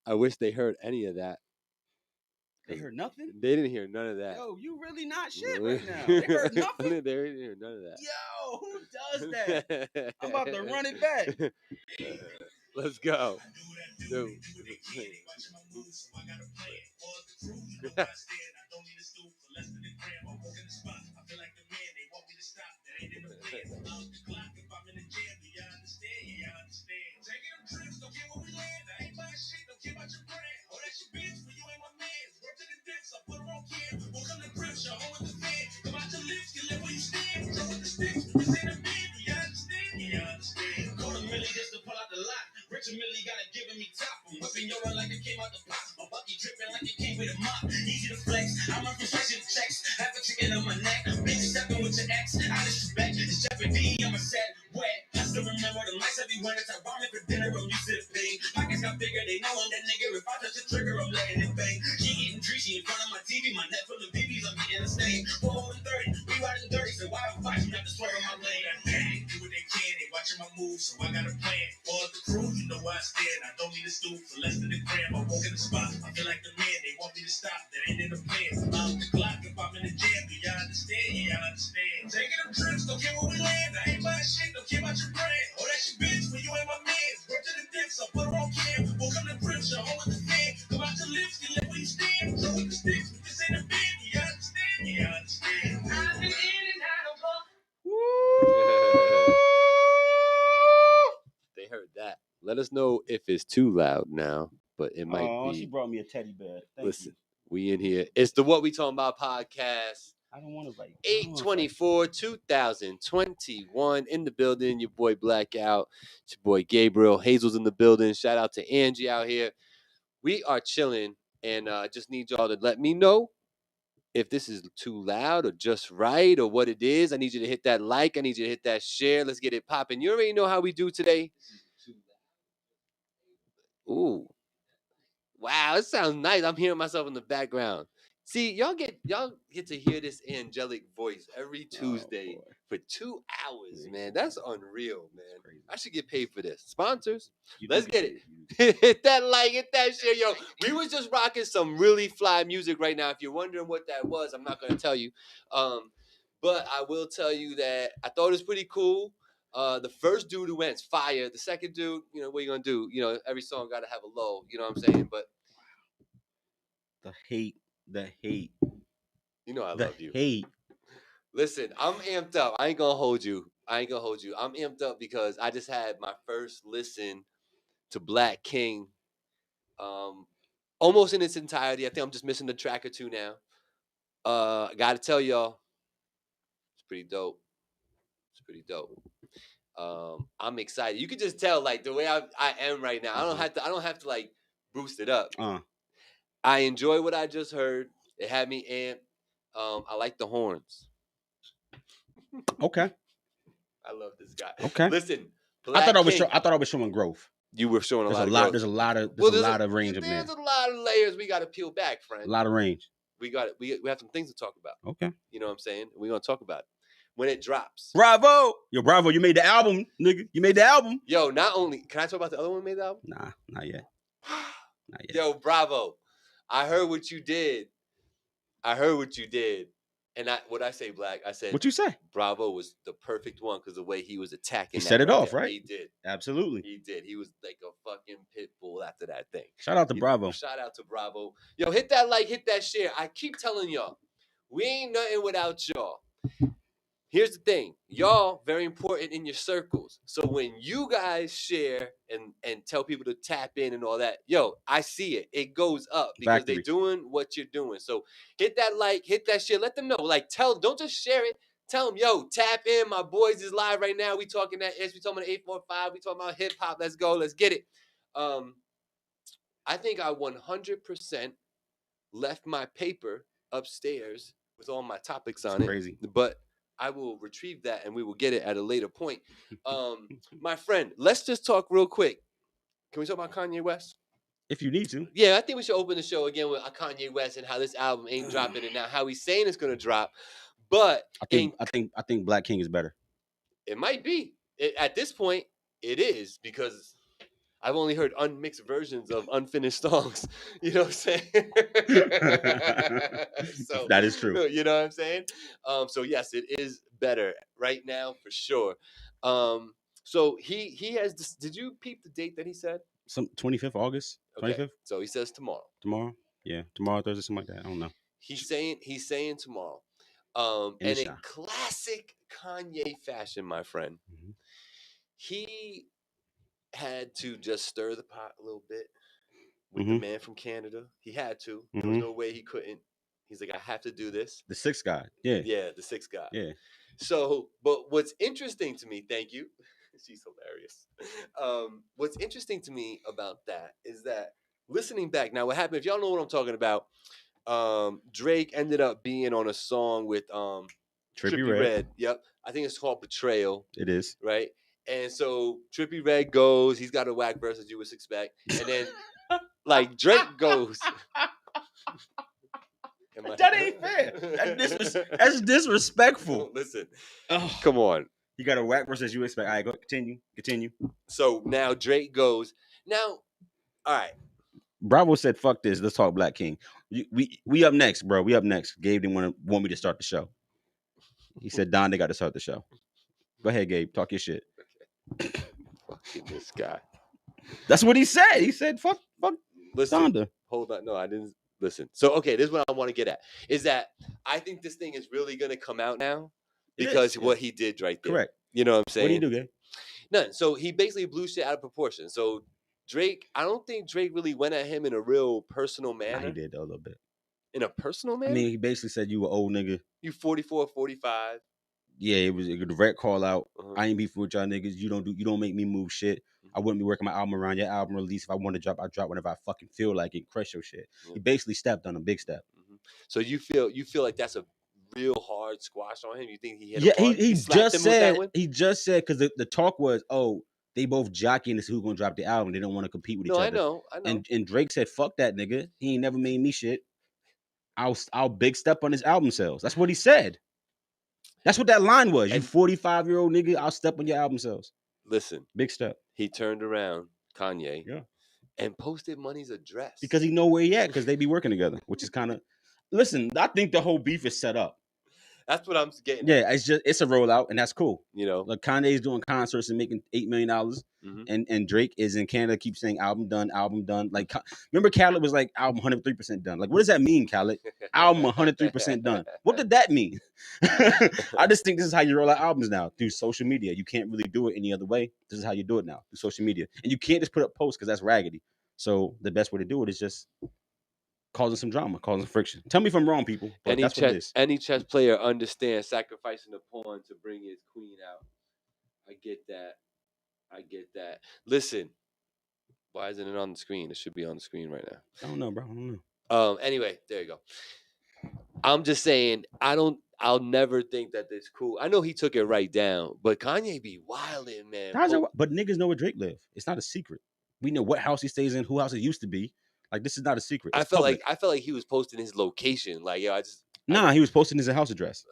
I wish they heard any of that. They heard nothing? They didn't hear none of that. Yo, you really not shit right now. They heard nothing? They didn't hear none of that. Yo, who does that? I'm about to run it back. Let's go. Dude. They heard that. Let us know if it's too loud now, but it might be. She brought me a teddy bear. Listen, we in here. It's the What We Talking About podcast. I don't want to like 8/24, 2021 in the building. Your boy Blackout. It's your boy Gabriel. Hazel's in the building. Shout out to Angie out here. We are chilling, and I just need y'all to let me know if this is too loud or just right or what it is. I need you to hit that like. I need you to hit that share. Let's get it popping. You already know how we do today. Ooh. Wow, it sounds nice. I'm hearing myself in the background. See, y'all get to hear this angelic voice every Tuesday for 2 hours, man. That's unreal, man. I should get paid for this. Sponsors, let's get it. Hit that like, hit that share, yo. We was just rocking some really fly music right now. If you're wondering what that was, I'm not gonna tell you. But I will tell you that I thought it was pretty cool. The first dude who went's fire. The second dude, you know, what you gonna do? You know, every song gotta have a low. You know what I'm saying? But the hate. You know I love you. Hate. Listen, I'm amped up. I ain't gonna hold you. I'm amped up because I just had my first listen to Black King, almost in its entirety. I think I'm just missing a track or two now. I gotta tell y'all, it's pretty dope. I'm excited. You can just tell, like the way I am right now. I don't have to like boost it up. I enjoy what I just heard. It had me amped. I like the horns. Okay. I love this guy. Okay. Listen, I thought I was showing growth. You were showing a lot of growth. There's a lot of range up there. There's a lot of layers we got to peel back, friend. A lot of range. We have some things to talk about. Okay. You know what I'm saying? We're going to talk about it when it drops. Bravo. Yo, bravo. You made the album, nigga. You made the album. Yo, not only, can I talk about the other one who made the album? Nah, not yet. Yo, bravo. I heard what you did. And what I say, Black, I said, what you say? Bravo was the perfect one because the way he was attacking. He set it off, right? He did. Absolutely. He did. He was like a fucking pit bull after that thing. Shout out to Bravo. Shout out to Bravo. Yo, hit that like, hit that share. I keep telling y'all, we ain't nothing without y'all. Here's the thing. Y'all very important in your circles. So when you guys share and tell people to tap in and all that, yo, I see it. It goes up because they're doing what you're doing. So hit that like, hit that share. Let them know. Like, don't just share it. Tell them, yo, tap in. My boys is live right now. We talking that ish. We talking about 845. We talking about hip hop. Let's go. Let's get it. I think I 100% left my paper upstairs with all my topics on it. Crazy. But I will retrieve that and we will get it at a later point. My friend, let's just talk real quick. Can we talk about Kanye West? If you need to. Yeah, I think we should open the show again with Kanye West and how this album ain't dropping and now how he's saying it's going to drop. But I think Black King is better. It might be. At this point, it is because I've only heard unmixed versions of unfinished songs. You know what I'm saying? So That is true. you know what I'm saying? So yes, it is better right now for sure. So he has this, did you peep the date that he said? Some 25th August, 25th. Okay. So he says tomorrow. Tomorrow, yeah, tomorrow, Thursday, something like that. I don't know. He's saying tomorrow. In the And in shot. classic Kanye fashion, my friend, Mhm. he had to just stir the pot a little bit with the man from Canada. He had to. There was no way he couldn't. He's like, I have to do this. The sixth guy, yeah, Yeah, the sixth guy. yeah. So, but what's interesting to me, thank you. She's hilarious. What's interesting to me about that is that listening back, now what happened, if y'all know what I'm talking about, Drake ended up being on a song with Trippie Redd. Yep. I think it's called Betrayal. It is. Right? And so Trippie Redd goes, he's got a whack verse as you would expect. And then like Drake goes. That ain't fair. That's disrespectful. Listen. Oh. Come on. You got a whack verse as you expect. All right, go continue. So now Drake goes. Now, all right. Bravo said, "Fuck this. Let's talk Black King." We up next, bro. We up next. Gabe didn't want me to start the show. He said, "Don, they got to start the show." Go ahead, Gabe. Talk your shit. Okay. Fucking this guy. That's what he said. He said, "Fuck, Listen, Donda." Hold on. No, I didn't listen. So okay, this is what I want to get at. Is that I think this thing is really gonna come out now because what he did right there. Correct. You know what I'm saying? What do you do, Gabe? None. So he basically blew shit out of proportion. So Drake, I don't think Drake really went at him in a real personal manner. Nah, he did though, a little bit. In a personal manner? I mean, he basically said you were old nigga. You 44, 45. Yeah, it was a direct call out. I ain't beefing with y'all niggas. You don't make me move shit. I wouldn't be working my album around your album release. If I want to drop, I drop whenever I fucking feel like it. Crush your shit. He basically stepped on a big step. So you feel like that's a real hard squash on him? You think he hit him hard? He just said he just said because the talk was, oh, they both jockeying to see who's gonna drop the album. They don't want to compete with each other. I know. And Drake said, fuck that nigga. He ain't never made me shit. I'll big step on his album sales. That's what he said. That's what that line was. You 45-year-old nigga, I'll step on your album sales. Listen. Big step. He turned around, Kanye, and posted Money's address. Because he know where he at, because they be working together, which is kind of... Listen, I think the whole beef is set up. That's what I'm getting. Yeah, it's a rollout, and that's cool. You know, like Kanye's doing concerts and making $8 million, and Drake is in Canada, keeps saying album done. Like, remember Khaled was like album 103% done. Like, what does that mean, Khaled? Album 103% done. What did that mean? I just think this is how you roll out albums now, through social media. You can't really do it any other way. This is how you do it now, through social media, and you can't just put up posts because that's raggedy. So the best way to do it is just causing some drama, causing friction. Tell me if I'm wrong, people. But that's what it is. Any chess player understands sacrificing a pawn to bring his queen out. I get that. Listen, why isn't it on the screen? It should be on the screen right now. I don't know, bro. I don't know. Anyway, there you go. I'm just saying, I'll never think that this cool. I know he took it right down, but Kanye be wilding, man. But niggas know where Drake live. It's not a secret. We know what house he stays in, who house it used to be. Like, this is not a secret. I felt like he was posting his location. Like, yo, he was posting his house address.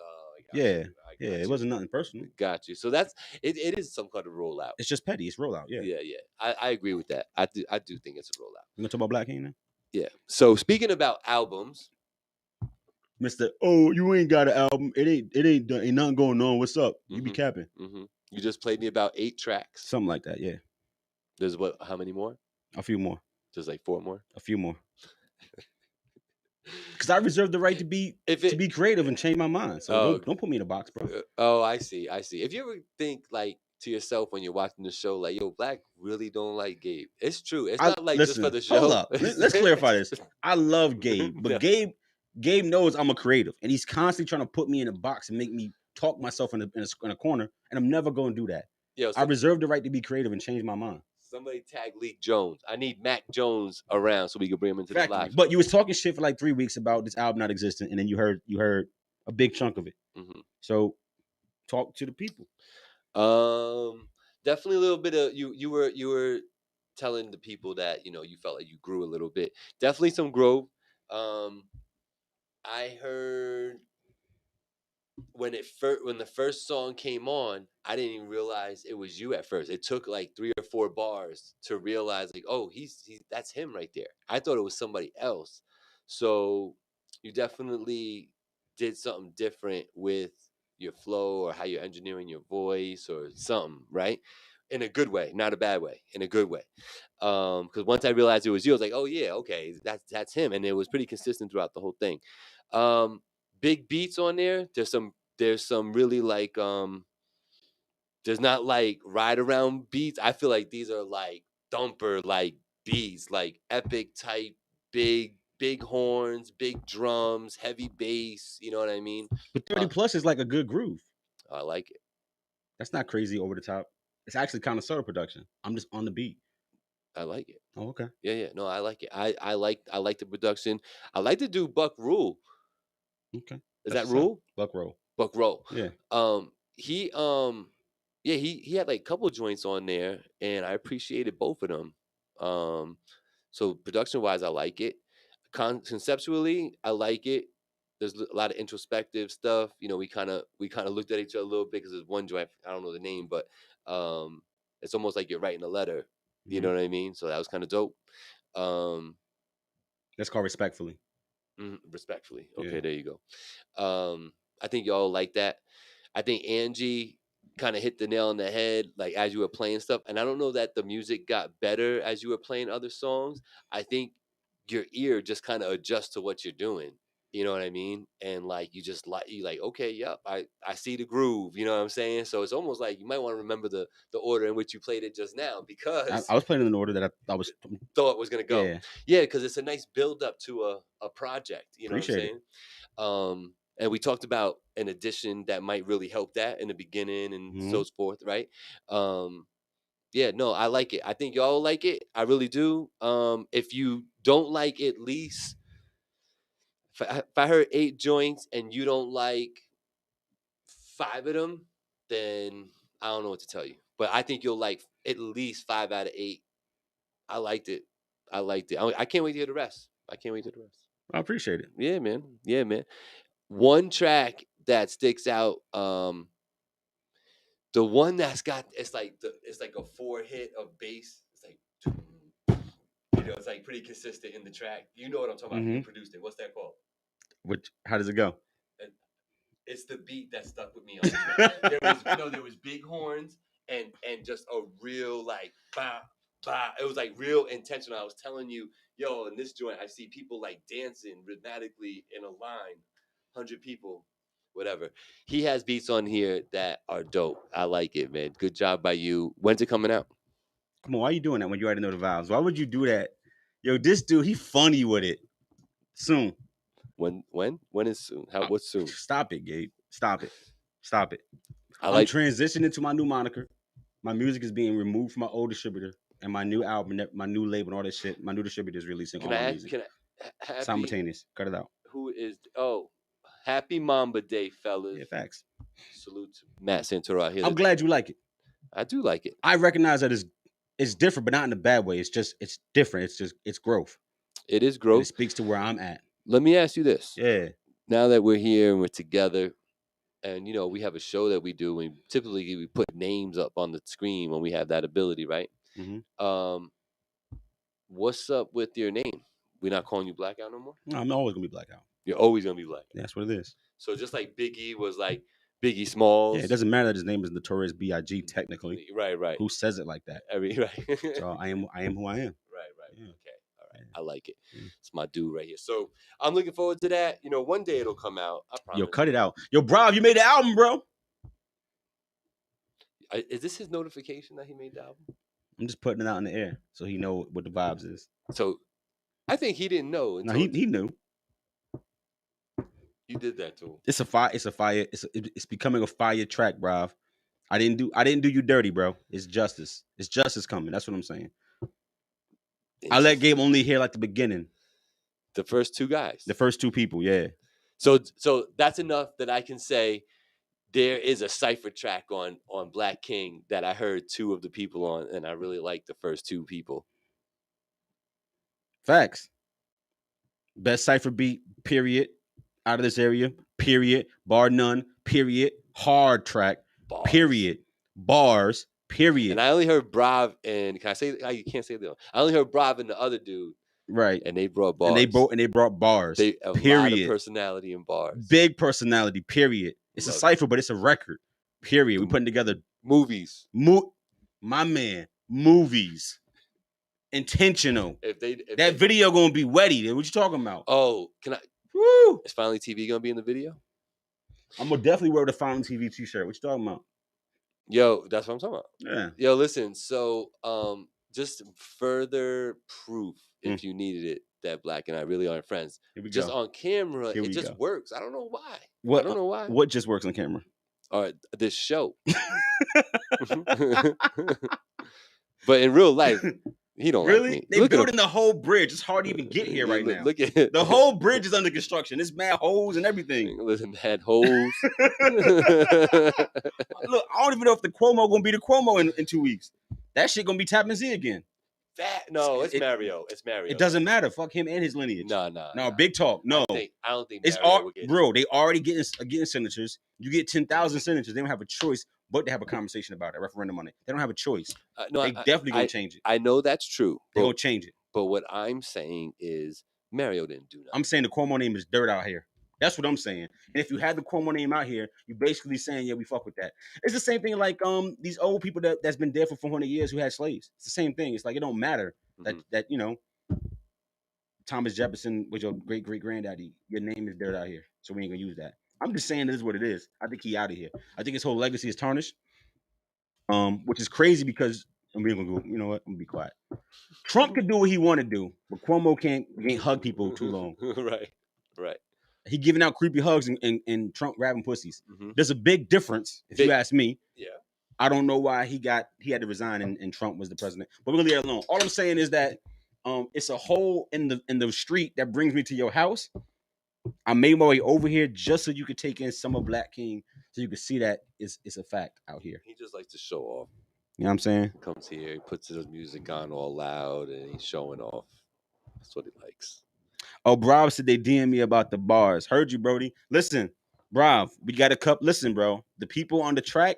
It wasn't nothing personal. Got you. So that's it is some kind of rollout. It's just petty. It's rollout. Yeah. I agree with that. I do think it's a rollout. You gonna talk about Black King now? Yeah. So speaking about albums, Mr. Oh, you ain't got an album. It ain't done. Ain't nothing going on. What's up? You be capping. You just played me about 8 tracks. Something like that. Yeah. There's how many more? A few more. Just like 4 more. A few more. Because I reserve the right to be creative and change my mind. So don't put me in a box, bro. Oh, I see. If you ever think like to yourself when you're watching the show, like, yo, Black really don't like Gabe. It's true. It's not like just for the show. Hold up. Let's clarify this. I love Gabe, but Gabe knows I'm a creative, and he's constantly trying to put me in a box and make me talk myself in a corner, and I'm never going to do that. Yo, I reserve the right to be creative and change my mind. Somebody tag Leek Jones. I need Mac Jones around so we can bring him into the live. But you was talking shit for like 3 weeks about this album not existing, and then you heard a big chunk of it. So talk to the people. Definitely a little bit of you were telling the people that you felt like you grew a little bit. Definitely some growth. I heard when the first song came on, I didn't even realize it was you at first. It took like 3 or or 4 bars to realize like, oh, he's that's him right there. I thought it was somebody else. So you definitely did something different with your flow or how you're engineering your voice or something, right? In a good way, not a bad way, in a good way. Because once I realized it was you, I was like, oh yeah, okay, that's him, and it was pretty consistent throughout the whole thing. Big beats on there. There's some really like there's not like ride around beats. I feel like these are like thumper like beats, like epic type, big horns, big drums, heavy bass. You know what I mean? But 30 plus is like a good groove. I like it. That's not crazy over the top. It's actually kind of subtle production. I'm just on the beat. I like it. Oh, okay. Yeah. No, I like it. I like the production. I like to do Buck Rule. Okay. Is That's that Rule? Buck Roll. Buck Roll. Yeah. He yeah, he had like a couple joints on there, and I appreciated both of them. So production wise, I like it. Conceptually, I like it. There's a lot of introspective stuff. You know, we kind of looked at each other a little bit because there's one joint, I don't know the name, but it's almost like you're writing a letter. You know what I mean? So that was kind of dope. That's called Respectfully. Respectfully. Okay, Yeah. there you go. I think y'all like that. I think Angie kind of hit the nail on the head, like as you were playing stuff. And I don't know that the music got better as you were playing other songs. I think your ear just kind of adjusts to what you're doing. You know what I mean? And like you just like, okay, yep, I see the groove. You know what I'm saying? So it's almost like you might want to remember the order in which you played it just now because I was playing in an order that I was thought it was gonna go. Yeah. Yeah, because it's a nice build up to a project. You know Appreciate what I'm saying? And we talked about an addition that might really help that in the beginning and so forth, right? Yeah, no, I like it. I think y'all like it. I really do. If you don't like at least, if I heard 8 joints and you don't like 5 of them, then I don't know what to tell you. But I think you'll like at least 5 out of 8. I liked it. I can't wait to hear the rest. I appreciate it. Yeah, man. One track that sticks out, the one that's got it's like a 4 hit of bass. It's like it's like pretty consistent in the track. You know what I'm talking about? You produced it. What's that called? How does it go? It's the beat that stuck with me on this one. There was big horns and just a real like bah bah. It was like real intentional. I was telling you, yo, in this joint, I see people like dancing rhythmically in a line, 100 people, whatever. He has beats on here that are dope. I like it, man. Good job by you. When's it coming out? Come on, why are you doing that when you already know the vibes? Why would you do that? Yo, this dude, he funny with it. Soon. When is soon? What's soon? Stop it, Gabe. Stop it. I'm transitioning to my new moniker. My music is being removed from my old distributor, and my new album, my new label, and all this shit. My new distributor is releasing all my music. Simultaneous. Cut it out. Who is? Oh, happy Mamba Day, fellas. Yeah, facts. Salute to Matt Santoro out here. I'm glad you like it. I do like it. I recognize that it's different, but not in a bad way. It's different. It's growth. It is growth. And it speaks to where I'm at. Let me ask you this. Yeah. Now that we're here and we're together, and we have a show that we do, and typically we put names up on the screen when we have that ability, right? What's up with your name? We're not calling you Blackout no more? No, I'm always gonna be Blackout. You're always gonna be Blackout. Yeah, that's what it is. So just like Biggie was like Biggie Smalls. Yeah, it doesn't matter that his name is Notorious B.I.G. technically. Right. Who says it like that? Right. So I am who I am. Right. Yeah. Okay. All right. I like it. It's my dude right here. So I'm looking forward to that. One day it'll come out. I promise. Yo, cut it out. Yo, Brav, you made the album, bro. Is this his notification that he made the album? I'm just putting it out in the air so he know what the vibes is. So I think he didn't know. No, he knew. You did that to him. It's a fire. It's becoming a fire track, Brav. I didn't do you dirty, bro. It's justice. It's justice coming. That's what I'm saying. I let Gabe only hear like the beginning. The first 2 guys. The first 2 people, yeah. So that's enough that I can say there is a cipher track on Black King that I heard 2 of the people on, and I really like the first 2 people. Facts. Best cipher beat, period. Out of this area, period. Bar none, period. Hard track, Bars. period. Bars, Period. And I only heard Brav and can I say you can't say the other. I only heard Brav and the other dude. Right. And they brought bars. And they brought bars. They a lot of personality in bars. Big personality. Period. It's a cipher, but it's a record. Period. We putting together movies. My man, movies. Intentional. If that video gonna be wetty. What you talking about? Oh, can I? Woo! Is Finally TV gonna be in the video? I'm gonna definitely wear the Finally TV t-shirt. What you talking about? Yo, that's what I'm talking about. Yeah. Yo, listen. So, just further proof, if you needed it, that Black and I really aren't friends. Just on camera, it just works. I don't know why. I don't know why. What just works on camera? All right, this show. But in real life, he don't really like me. They building the whole bridge. It's hard to even get here right now. Look at it. The whole bridge is under construction. It's mad holes and everything. Listen, mad holes. Look, I don't even know if the Cuomo gonna be the Cuomo in 2 weeks. That shit gonna be Tappan Zee again. It's Mario. It's Mario. It doesn't matter. Fuck him and his lineage. No. Big talk. No. I don't think it's Mario bro. They already getting signatures. You get 10,000 signatures. They don't have a choice but to have a conversation about it, a referendum on it. They don't have a choice. They definitely gonna change it. I know that's true. They're gonna change it. But what I'm saying is Mario didn't do that. I'm saying the Cuomo name is dirt out here. That's what I'm saying. And if you had the Cuomo name out here, you're basically saying, yeah, we fuck with that. It's the same thing like these old people that's been dead for 400 years who had slaves. It's the same thing. It's like it don't matter that you know Thomas Jefferson was your great granddaddy. Your name is dirt out here, so we ain't gonna use that. I'm just saying this is what it is. I think he out of here. I think his whole legacy is tarnished. Which is crazy because I'm gonna go. You know what? I'm gonna be quiet. Trump can do what he want to do, but Cuomo can't hug people too long. Right. He giving out creepy hugs and Trump grabbing pussies. There's a big difference, if you ask me. Yeah. I don't know why he had to resign and Trump was the president. But we're gonna leave it alone. All I'm saying is that it's a hole in the street that brings me to your house. I made my way over here just so you could take in some of Black King, so you could see that it's a fact out here. He just likes to show off. You know what I'm saying? He comes here, he puts his music on all loud, and he's showing off. That's what he likes. Oh, Brav said they DM me about the bars. Heard you, Brody. Listen, Brav, we got a cup. Listen, bro. The people on the track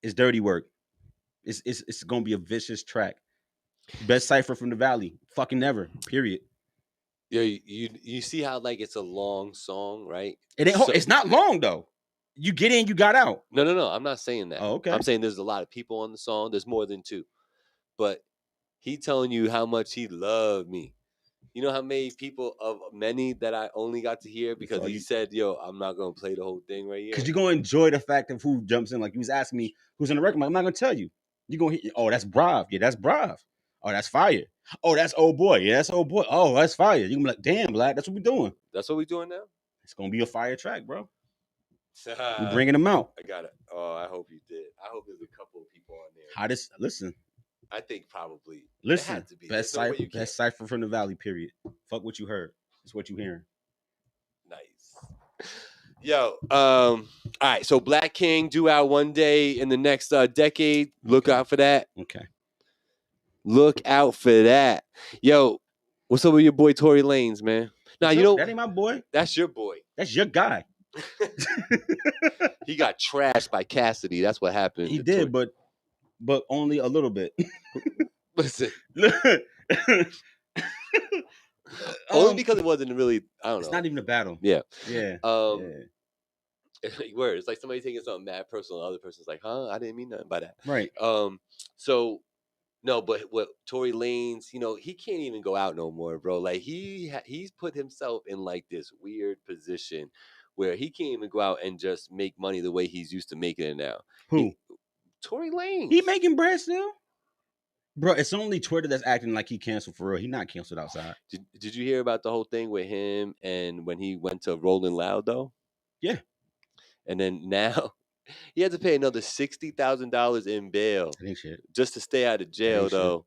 is dirty work. It's gonna be a vicious track. Best cipher from the Valley. Fucking never. Period. Yeah, you see how like it's a long song, right? It's not long though. You get in, you got out. No. I'm not saying that. Oh, okay. I'm saying there's a lot of people on the song. There's more than two, but he telling you how much he loved me. You know how many that I only got to hear because he said, "Yo, I'm not gonna play the whole thing right here." Because you're gonna enjoy the fact of who jumps in. Like you was asking me who's in the record. I'm not gonna tell you. You're gonna hear. Oh, that's Brav. Yeah, that's Brav. Oh, that's fire. Oh, that's old boy. Yeah, that's old boy. Oh, that's fire. You're gonna be like, damn, Black. That's what we're doing. That's what we're doing now. It's gonna be a fire track, bro. We're bringing them out. I got it. Oh, I hope you did. I hope there's a couple of people on there. Listen. I think probably. Listen. It had to be. Best cipher from the Valley. Period. Fuck what you heard. It's what you hearing. Nice. Yo. All right. So Black King due out one day in the next decade. Look out for that. Okay. Look out for that. Yo, what's up with your boy Tory Lanez, man? Now you know that ain't my boy. That's your boy. That's your guy. He got trashed by Cassidy. That's what happened. He did, but only a little bit. Listen. Only because it wasn't really, I don't know. It's not even a battle. Yeah. Yeah. Word. It's like somebody taking something mad personal. The other person's like, huh? I didn't mean nothing by that. Right. So no, but what Tory Lanez, you know, he can't even go out no more, bro. Like he's put himself in like this weird position where he can't even go out and just make money the way he's used to making it now. Who? Tory Lanez. He making bread still? Bro, it's only Twitter that's acting like he canceled for real. He not canceled outside. Did you hear about the whole thing with him and when he went to Rolling Loud though? Yeah. And then now he had to pay another $60,000 in bail just to stay out of jail, though.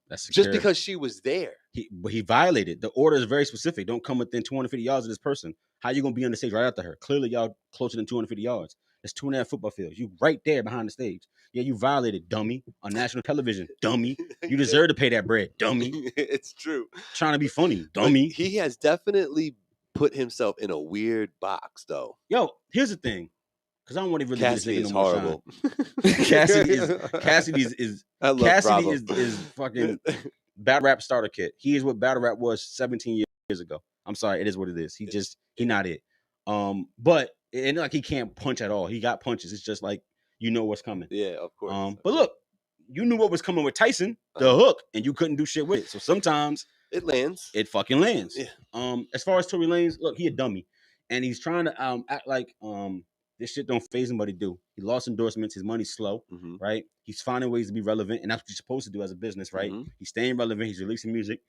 That's just because she was there. But he violated. The order is very specific. Don't come within 250 yards of this person. How you gonna be on the stage right after her? Clearly, y'all closer than 250 yards. It's 2.5 football fields. You right there behind the stage. Yeah, you violated, dummy, on national television, dummy. You deserve to pay that bread, dummy. It's true. Trying to be funny, dummy. But he has definitely put himself in a weird box, though. Yo, here's the thing. because I don't want to really Cassidy give is this nigga no more horrible. shine. Cassidy is I love Cassidy Bravo. is fucking battle rap starter kit. He is what battle rap was 17 years ago. I'm sorry, it is what it is. He not it. But it ain't like he can't punch at all. He got punches. It's just like you know what's coming. Yeah, of course. But look, you knew what was coming with Tyson, the hook, and you couldn't do shit with it. So sometimes it lands. It fucking lands. Yeah. As far as Tory Lanez, look, he a dummy, and he's trying to act like this shit don't phase him, but he do. He lost endorsements. His money's slow, right? He's finding ways to be relevant, and that's what you're supposed to do as a business, right? He's staying relevant. He's releasing music.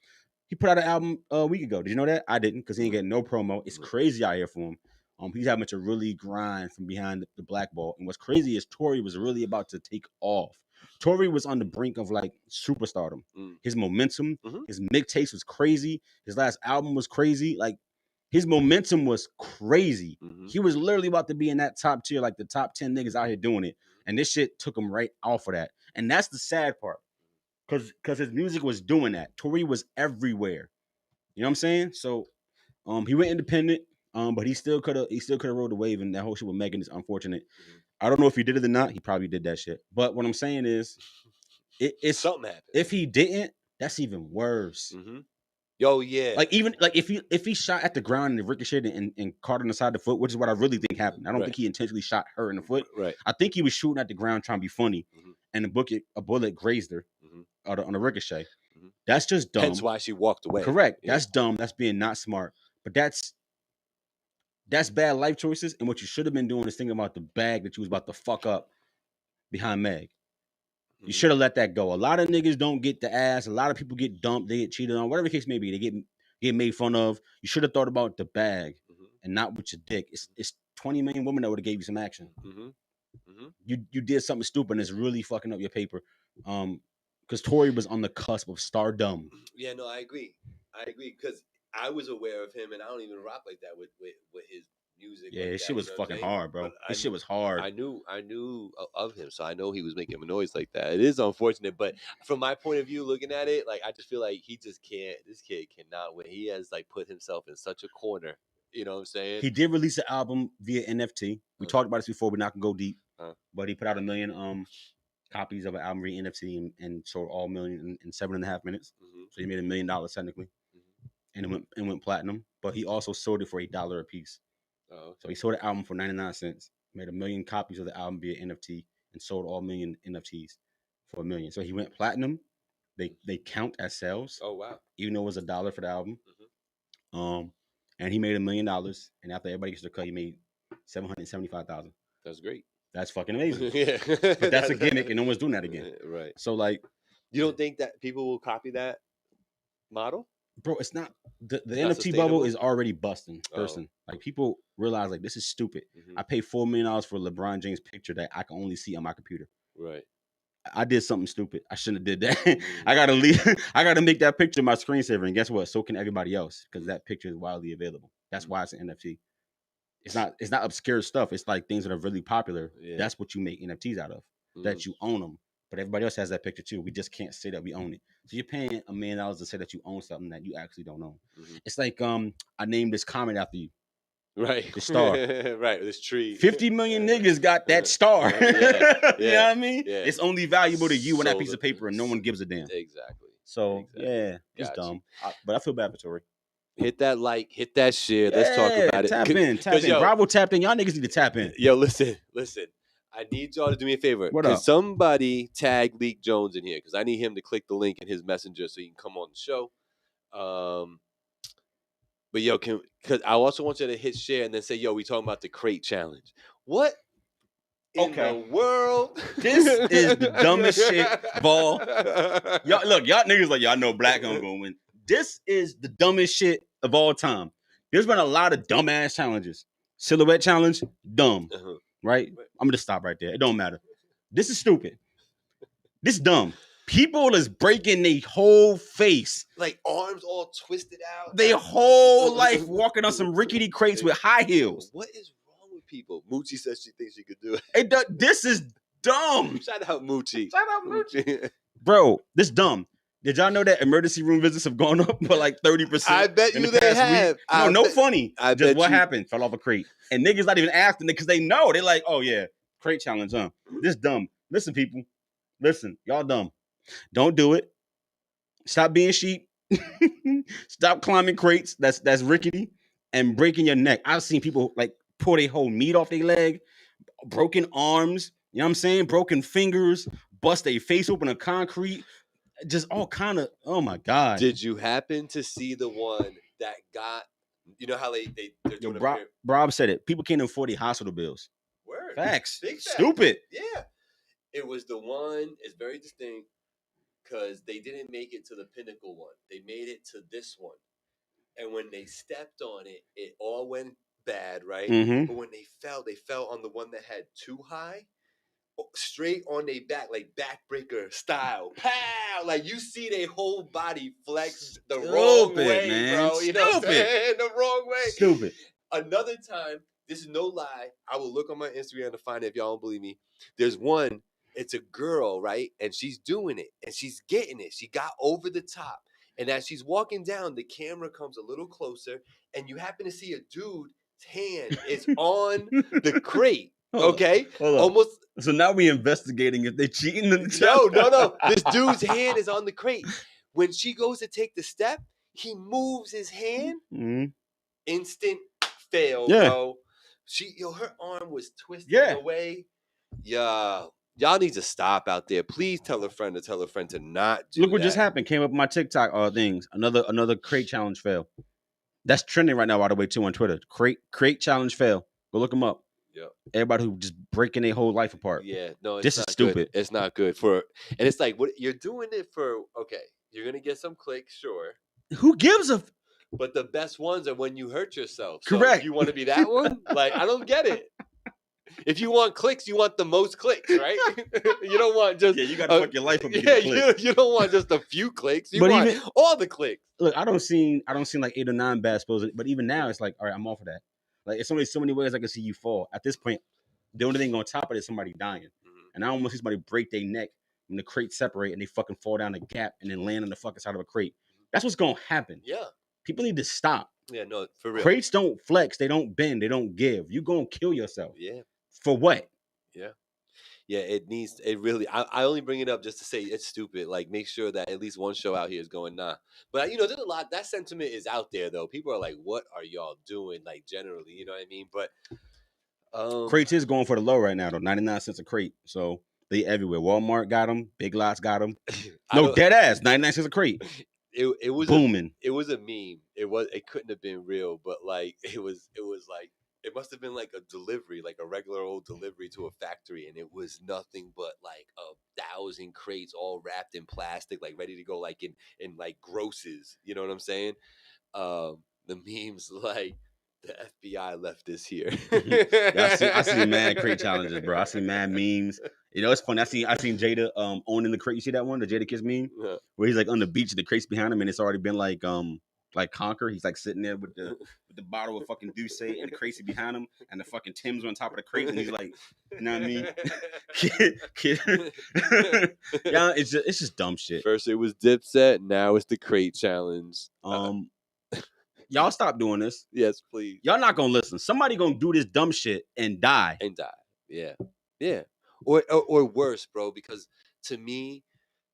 He put out an album a week ago. Did you know that? I didn't, because he ain't getting no promo. It's crazy out here for him. He's having to really grind from behind the black ball. And what's crazy is Tory was really about to take off. Tory was on the brink of like superstardom. His momentum, his mixtapes was crazy. His last album was crazy. Like his momentum was crazy. He was literally about to be in that top tier, like the top 10 niggas out here doing it. And this shit took him right off of that. And that's the sad part. Cause his music was doing that. Tory was everywhere. You know what I'm saying? So he went independent. But he still could have rode the wave, and that whole shit with Megan is unfortunate. I don't know if he did it or not. He probably did that shit. But what I'm saying is, it's something happened. If he didn't, that's even worse. Yo, yeah. Like even like if he shot at the ground and it ricocheted and caught on the side of the foot, which is what I really think happened. I don't think he intentionally shot her in the foot. Right. I think he was shooting at the ground trying to be funny, and a bullet grazed her on a ricochet. That's just dumb. That's why she walked away. Correct. Yeah. That's dumb. That's being not smart. But that's bad life choices. And what you should have been doing is thinking about the bag that you was about to fuck up behind Meg. You should have let that go. A lot of niggas don't get the ass. A lot of people get dumped. They get cheated on. Whatever the case may be, they get made fun of. You should have thought about the bag and not with your dick. It's 20 million women that would have gave you some action. You did something stupid and it's really fucking up your paper. Because Tory was on the cusp of stardom. Yeah, no, I agree. Because I was aware of him, and I don't even rock like that with his music. Yeah, like his shit was fucking hard, bro. His shit was hard. I knew of him, so I know he was making a noise like that. It is unfortunate, but from my point of view, looking at it, like I just feel like he just can't. This kid cannot win. He has like put himself in such a corner. You know what I'm saying? He did release an album via NFT. We talked about this before. We're not gonna go deep, but he put out 1 million copies of an album via NFT and sold all 1 million in 7.5 minutes. So he made $1 million technically. And it went platinum, but he also sold it for $1 a piece. So he sold the album for 99 cents, made 1 million copies of the album via NFT, and sold all 1 million NFTs for $1 million. So he went platinum. They count as sales. Oh wow! Even though it was $1 for the album. And he made $1 million. And after everybody gets their cut, he made $775,000. That's great. That's fucking amazing. Yeah, but that's a gimmick, and no one's doing that again. Right. So like, you don't think that people will copy that model? Bro, it's not the NFT bubble is already busting. Like people realize like this is stupid. I paid $4 million for a LeBron James picture that I can only see on my computer. Right. I did something stupid. I shouldn't have did that. I gotta leave. I gotta make that picture my screensaver. And guess what? So can everybody else because that picture is widely available. That's why it's an NFT. It's not obscure stuff. It's like things that are really popular. Yeah. That's what you make NFTs out of. That you own them. But everybody else has that picture too. We just can't say that we own it. So you're paying $1 million to say that you own something that you actually don't own. It's like I named this comet after you. Right. The star. Right. This tree. 50 million niggas got that star. Yeah. You know what I mean? Yeah. It's only valuable to you and that piece of paper and no one gives a damn. Exactly. So yeah, it's dumb. But I feel bad for Tory. Hit that like, hit that share. Let's talk about it. Tap in. Bravo tapped in. Y'all niggas need to tap in. Yo, listen. I need y'all to do me a favor. What up? Somebody tag Leek Jones in here because I need him to click the link in his messenger so he can come on the show. But yo, because I also want you to hit share and then say, yo, we talking about the crate challenge. What in the world? This is the dumbest shit, ball. Y'all niggas like y'all know Black gonna win. This is the dumbest shit of all time. There's been a lot of dumbass challenges. Silhouette challenge, dumb. Right? I'm gonna stop right there. It don't matter. This is stupid. This is dumb. People is breaking their whole face. Like arms all twisted out. Their whole life walking on some rickety crates with high heels. What is wrong with people? Moochie says she thinks she could do it. This is dumb. Shout out Moochie. Bro, this dumb. Did y'all know that emergency room visits have gone up by like 30%? I bet in you the they past week? have. No funny. I Just bet what you- happened? Fell off a crate. And niggas not even asking it because they know. They're like, oh yeah, crate challenge, huh? This dumb. Listen, people. Listen, y'all dumb. Don't do it. Stop being sheep. Stop climbing crates. That's rickety and breaking your neck. I've seen people like pull their whole meat off their leg, broken arms, you know what I'm saying? Broken fingers, bust their face open on concrete. Just all kind of, oh my God. Did you happen to see the one that got, you know how they're Yo, doing Rob said it. People can't afford their hospital bills. Word. Facts. Big facts. Stupid. Yeah. It was the one, it's very distinct because they didn't make it to the pinnacle one. They made it to this one. And when they stepped on it, it all went bad, right? Mm-hmm. But when they fell on the one that had too high, straight on their back, like backbreaker style. Pow! Like you see their whole body flex the wrong way, man. bro. You know what I'm Stupid. saying? The wrong way. Stupid. Another time, this is no lie. I will look on my Instagram to find it if y'all don't believe me. There's one, it's a girl, right? And she's doing it and she's getting it. She got over the top. And as she's walking down, the camera comes a little closer and you happen to see a dude's hand is on the crate. Okay? Hold on. Almost. So now we investigating if they cheating in the No. This dude's hand is on the crate. When she goes to take the step, he moves his hand. Mm-hmm. Instant fail, Yeah. bro. Her arm was twisting away. Yeah. Y'all need to stop out there. Please tell a friend to not do Look what that. just happened. Came up on my TikTok things. Another crate challenge fail. That's trending right now, by the way, too, on Twitter. Crate challenge fail. Go look them up. Yeah. Everybody who just breaking their whole life apart. Yeah. No, this is stupid. It's not good and it's like what you're doing it for. Okay, you're gonna get some clicks, sure. Who gives a? But the best ones are when you hurt yourself. So Correct. You want to be that one? Like I don't get it. If you want clicks, you want the most clicks, right? You don't want just you got to fuck your life up. You don't want just a few clicks. You want all the clicks. Look, I don't see like 8 or 9 bad spells, but even now it's like, all right, I'm off of that. Like it's only so many ways I can see you fall. At this point, the only thing on top of it is somebody dying, and I don't want to see somebody break their neck when the crate separate and they fucking fall down the gap and then land on the fucking side of a crate. That's what's gonna happen. Yeah, people need to stop. Yeah, no, for real. Crates don't flex, they don't bend, they don't give. You gonna kill yourself. Yeah. For what? Yeah, it really, I only bring it up just to say it's stupid. Like, make sure that at least one show out here is going, nah. But, there's a lot, that sentiment is out there, though. People are like, what are y'all doing? Like, generally, you know what I mean? But, crates is going for the low right now, though. 99 cents a crate. So, they everywhere. Walmart got them. Big Lots got them. No, dead ass. 99 cents a crate. It was booming. It was a meme. It couldn't have been real, but, like, it was like, it must have been like a delivery, like a regular old delivery to a factory, and it was nothing but like 1,000 crates all wrapped in plastic, like ready to go, like in like grosses. You know what I'm saying? The memes like the FBI left this here. I see mad crate challenges, bro. I see mad memes. It's funny. I seen Jada owning the crate. You see that one, the Jada Kiss meme, where he's like on the beach, the crates behind him, and it's already been like Conquer. He's like sitting there with the bottle of fucking Douce and the crazy behind him, and the fucking Tim's on top of the crate, and he's like, you know what I mean? Yeah, it's just dumb shit. First it was Dipset, now it's the crate challenge. Y'all stop doing this. Yes, please. Y'all not gonna listen. Somebody gonna do this dumb shit and die. Yeah. Or worse, bro. Because to me,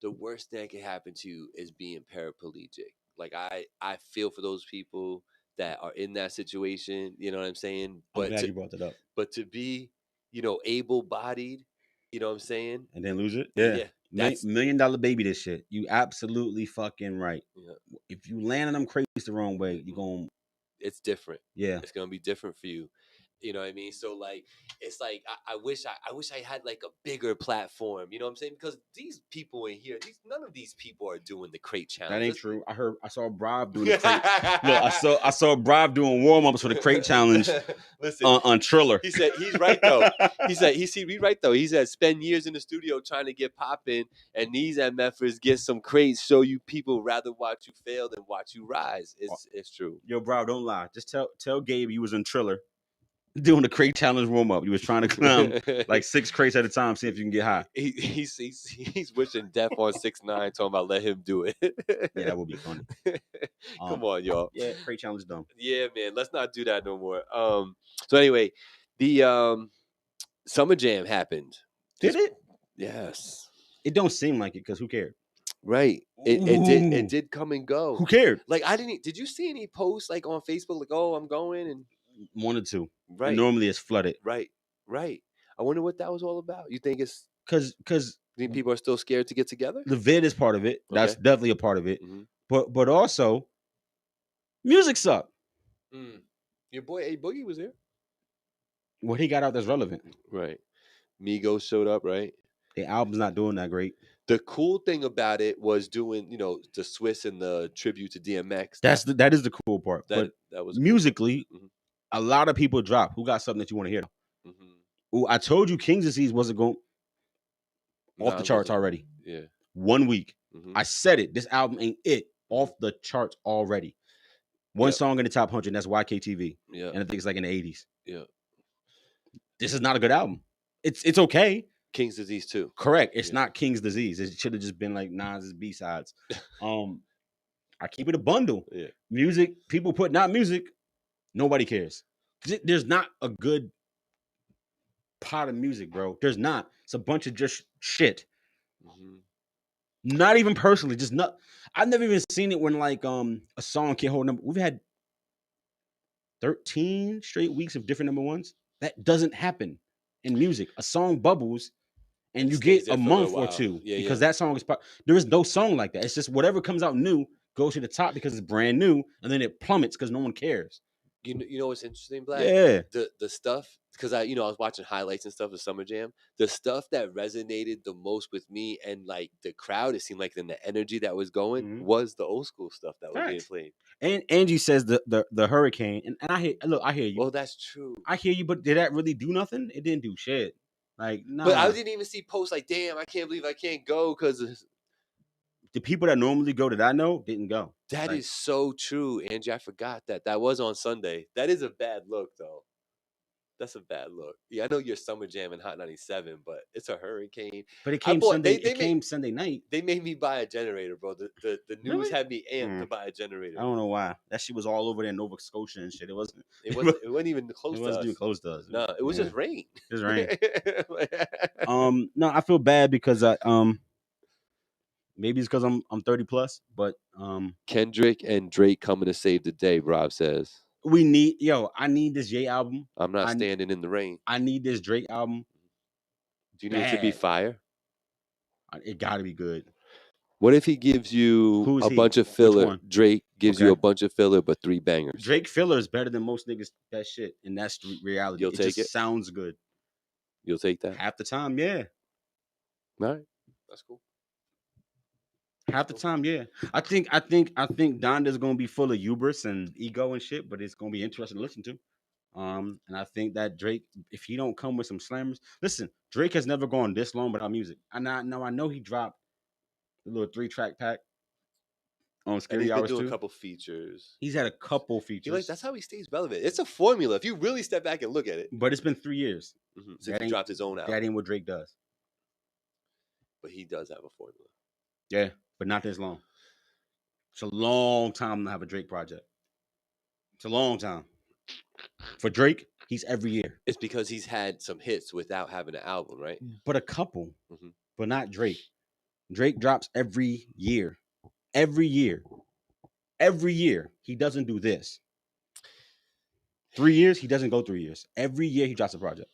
the worst thing that can happen to you is being paraplegic. Like I feel for those people that are in that situation. You know what I'm saying? I'm glad you brought that up. But to be, able-bodied, you know what I'm saying? And then lose it? Yeah. That's $1 million baby this shit. You absolutely fucking right. Yeah. If you land on them crates the wrong way, you going it's different. Yeah. It's gonna be different for you. You know what I mean? So like, it's like I wish I had like a bigger platform. You know what I'm saying? Because these people in here, none of these people are doing the crate challenge. That ain't true. I saw Brav doing the crate. Look, I saw Brav doing warm ups for the crate challenge. Listen, on Triller. He said he's right though. He's right though. He said spend years in the studio trying to get popping, and these MFers get some crates. Show you people rather watch you fail than watch you rise. It's true. Yo, Brav, don't lie. Just tell Gabe you was in Triller. doing the crate challenge warm up. You was trying to climb like 6 crates at a time, see if you can get high. He's wishing death on 6ix9ine, talking about let him do it. Yeah, that would be funny. Come on, y'all. Yeah, crate challenge dumb. Yeah, man. Let's not do that no more. So anyway, the Summer Jam happened. Did it? Yes. It don't seem like it because who cared? Right. It did come and go. Who cared? Like did you see any posts like on Facebook like, oh, I'm going and 1 or 2. right. And normally it's flooded. Right. I wonder what that was all about. You think it's because people are still scared to get together? the vid is part of it. That's Okay. definitely a part of it. Mhm. But also music sucked. Your boy A Boogie was here. What he got out that's relevant. Right. Migos showed up, right? The album's not doing that great. The cool thing about it was doing, the Swiss and the tribute to DMX. That is the cool part. But that was musically, cool. a lot of people drop. Who got something that you want to hear? Mm-hmm. Ooh, I told you King's Disease wasn't going off the charts already. Yeah. 1 week. Mm-hmm. I said it. This album ain't it. Off the charts already. One song in the top 100. That's YKTV. Yeah. And I think it's like in the 80s. Yeah. This is not a good album. It's okay. King's Disease 2. Correct. It's not King's Disease. It should have just been like Nas's B-sides. I keep it a bundle. Yeah. Music, people putting out music, nobody cares. There's not a good pot of music, bro. There's not. It's a bunch of just shit. Mm-hmm. Not even personally, just not. I've never even seen it when like a song can't hold number. We've had 13 straight weeks of different number ones. That doesn't happen in music. A song bubbles and you get a month or two because that song is there is no song like that. It's just whatever comes out new goes to the top because it's brand new, and then it plummets because no one cares. You know what's interesting, Black? Yeah. The stuff, because I was watching highlights and stuff of Summer Jam. The stuff that resonated the most with me and like the crowd, it seemed like then the energy that was going was the old school stuff that was being played. And Angie says the hurricane, and I hear you. Well, that's true. I hear you, but did that really do nothing? It didn't do shit. Like, nah. But I didn't even see posts like, damn, I can't believe I can't go because the people that normally go that I know didn't go. That is so true, Angie. I forgot that was on Sunday. That is a bad look, though. That's a bad look. Yeah, I know you're Summer Jam and Hot 97, but it's a hurricane. But it came Sunday. It came Sunday night. They made me buy a generator, bro. The news had me amped to buy a generator. I don't know why. That shit was all over there in Nova Scotia and shit. It wasn't even close to us. It wasn't even close to us. No, it was just rain. It was rain. No, I feel bad because maybe it's because I'm 30 plus, but Kendrick and Drake coming to save the day, Rob says. I need this Ye album. I'm not standing in the rain. I need this Drake album. Do you need it to be fire? It gotta be good. What if he gives you a bunch of filler? Drake gives you a bunch of filler, but 3 bangers. Drake filler is better than most niggas that shit, and that's the reality. You'll take it. Sounds good. You'll take that half the time, yeah. All right, that's cool. Half the time, yeah. I think Donda's gonna be full of hubris and ego and shit, but it's gonna be interesting to listen to. And I think that Drake, if he don't come with some slammers, listen, Drake has never gone this long without music. And I know he dropped the little 3-track pack on Scary Hours too. He's been doing a couple features. He's had a couple features. That's how he stays relevant. It's a formula if you really step back and look at it. But it's been 3 years since he dropped his own album. That ain't what Drake does. But he does have a formula. Yeah, but not this long. It's a long time to have a Drake project. It's a long time. For Drake, he's every year. It's because he's had some hits without having an album, right? But a couple. But not Drake. Drake drops every year. Every year. Every year. He doesn't do this. 3 years, he doesn't go 3 years. Every year he drops a project.